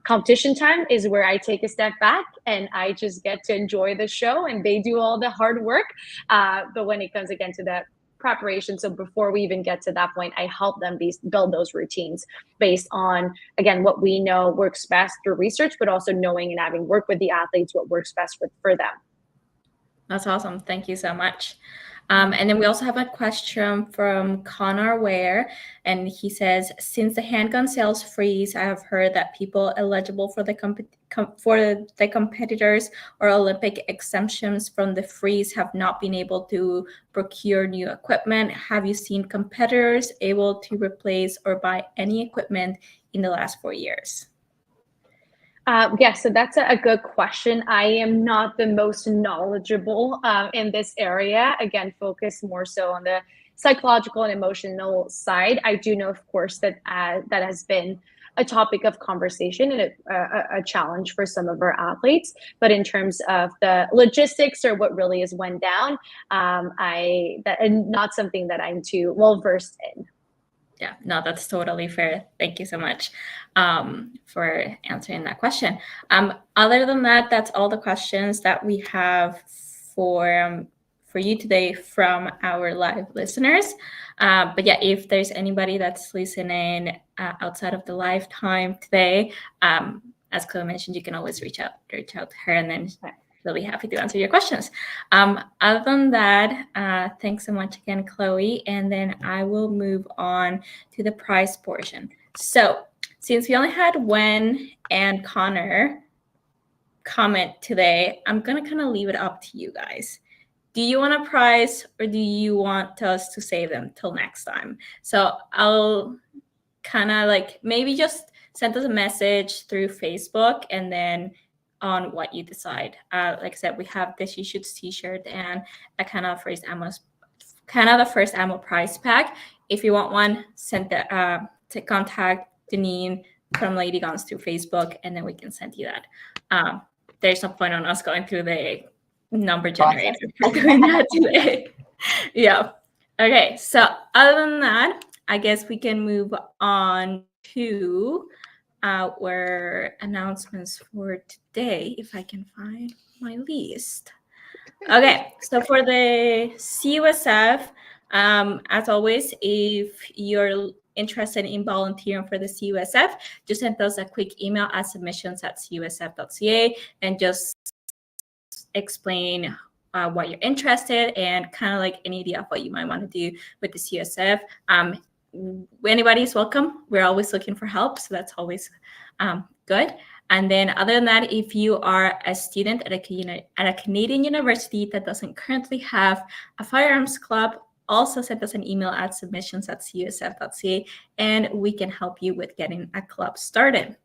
competition time is where I take a step back and I just get to enjoy the show and they do all the hard work. But when it comes again to that preparation, so before we even get to that point, I help them build those routines based on, again, what we know works best through research, but also knowing and having worked with the athletes what works best for them. That's awesome. Thank you so much. And then we also have a question from Connor Ware, and he says, since the handgun sales freeze, I have heard that people eligible for the competitors or Olympic exemptions from the freeze have not been able to procure new equipment. Have you seen competitors able to replace or buy any equipment in the last 4 years? So that's a good question. I am not the most knowledgeable in this area. Again, focus more so on the psychological and emotional side. I do know, of course, that that has been a topic of conversation and a challenge for some of our athletes. But in terms of the logistics or what really has went down, and not something that I'm too well versed in. Yeah, no, that's totally fair. Thank you so much for answering that question. Other than that, that's all the questions that we have for you today from our live listeners. But yeah, if there's anybody that's listening outside of the live time today, as Chloe mentioned, you can always reach out to her, and then they'll be happy to answer your questions. Other than that, thanks so much again, Chloe. And then I will move on to the prize portion. So since we only had Wen and Connor comment today, I'm going to kind of leave it up to you guys. Do you want a prize or do you want us to save them till next time? So I'll kind of like maybe just send us a message through Facebook and then on what you decide. Like I said, we have the She Shoots t-shirt and a kind of the first ammo prize pack. If you want one, send the to contact Deneen from Lady Guns through Facebook, and then we can send you that. There's no point on us going through the number generator for doing that today. Yeah. Okay. So other than that, I guess we can move on to our announcements for today, if I can find my list. Okay, so for the CUSF, as always, if you're interested in volunteering for the CUSF, just send us a quick email at submissions@cusf.ca and just explain what you're interested and kind of like any idea of what you might want to do with the CUSF. Anybody's welcome. We're always looking for help, so that's always good. And then other than that, if you are a student at a Canadian university that doesn't currently have a firearms club, also send us an email at submissions@cusf.ca and we can help you with getting a club started.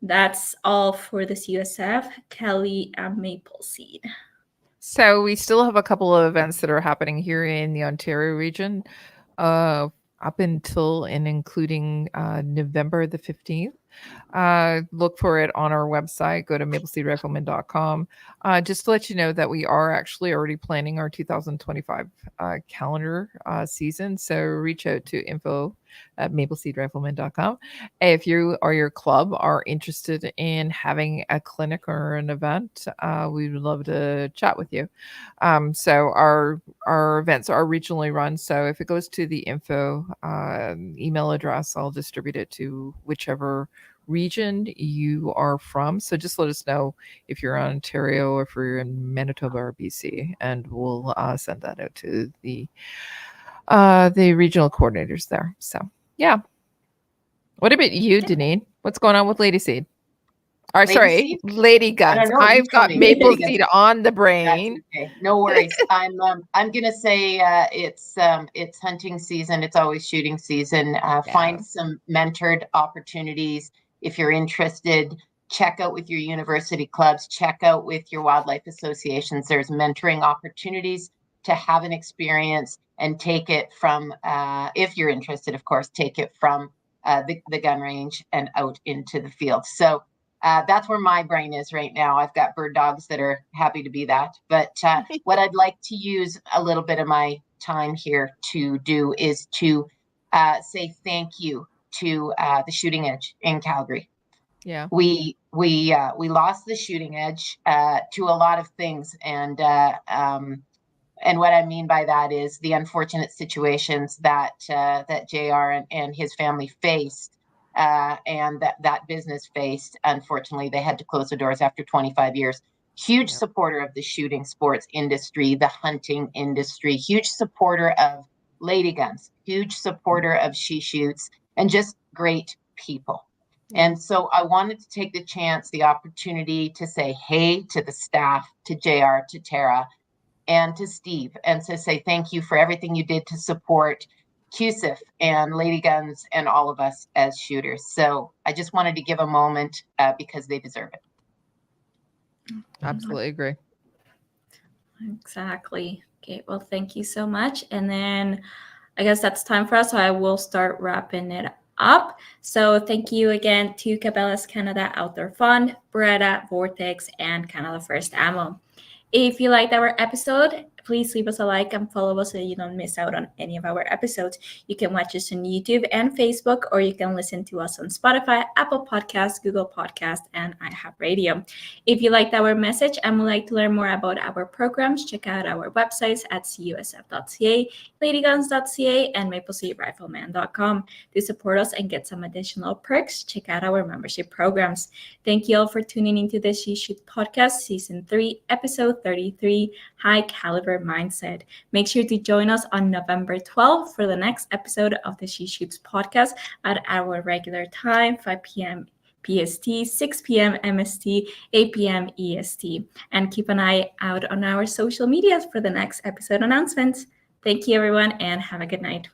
That's all for the CUSF. Kelly and Maple Seed. So we still have a couple of events that are happening here in the Ontario region up until and including November the 15th. Look for it on our website. Go to mapleseedrifleman.com. Just to let you know that we are actually already planning our 2025 calendar season. So reach out to info@mapleseedrifleman.com. If you or your club are interested in having a clinic or an event, we would love to chat with you. So our events are regionally run. So if it goes to the info email address, I'll distribute it to whichever region you are from. So just let us know if you're in Ontario or if you're in Manitoba or BC, and we'll send that out to the regional coordinators there. So yeah. What about you, Deneen? What's going on with Lady Seed? Lady Guns. I've got Maple Seed on the brain. That's okay. No worries. I'm gonna say it's hunting season. It's always shooting season. Find some mentored opportunities if you're interested. Check out with your university clubs. Check out with your wildlife associations. There's mentoring opportunities to have an experience and take it from. If you're interested, of course, take it from the gun range and out into the field. So. That's where my brain is right now. I've got bird dogs that are happy to be that. But what I'd like to use a little bit of my time here to do is to say thank you to the Shooting Edge in Calgary. Yeah, we lost the Shooting Edge to a lot of things, and what I mean by that is the unfortunate situations that JR and his family faced. And that business faced. Unfortunately, they had to close the doors after 25 years. Huge supporter of the shooting sports industry, the hunting industry, huge supporter of Lady Guns, huge supporter of She Shoots, and just great people. And so I wanted to take the opportunity to say hey to the staff, to JR, to Tara, and to Steve, and to say thank you for everything you did to support CUSF and Lady Guns and all of us as shooters. So I just wanted to give a moment because they deserve it. Absolutely agree. Exactly. Okay, well, thank you so much. And then I guess that's time for us. So I will start wrapping it up. So thank you again to Cabela's Canada Outdoor Fund, Beretta, Vortex, and Canada First Ammo. If you liked our episode, please leave us a like and follow us so you don't miss out on any of our episodes. You can watch us on YouTube and Facebook, or you can listen to us on Spotify, Apple Podcasts, Google Podcasts, and iHeartRadio. If you liked our message and would like to learn more about our programs, check out our websites at cusf.ca, ladyguns.ca, and mapleseedrifleman.com. To support us and get some additional perks, check out our membership programs. Thank you all for tuning into the She Shoot Podcast, Season 3, Episode 33, High Caliber Caliber Mindset. Make sure to join us on November 12th for the next episode of the She Shoots podcast at our regular time, 5 p.m. PST, 6 p.m. MST, 8 p.m. EST. And keep an eye out on our social medias for the next episode announcements. Thank you, everyone, and have a good night.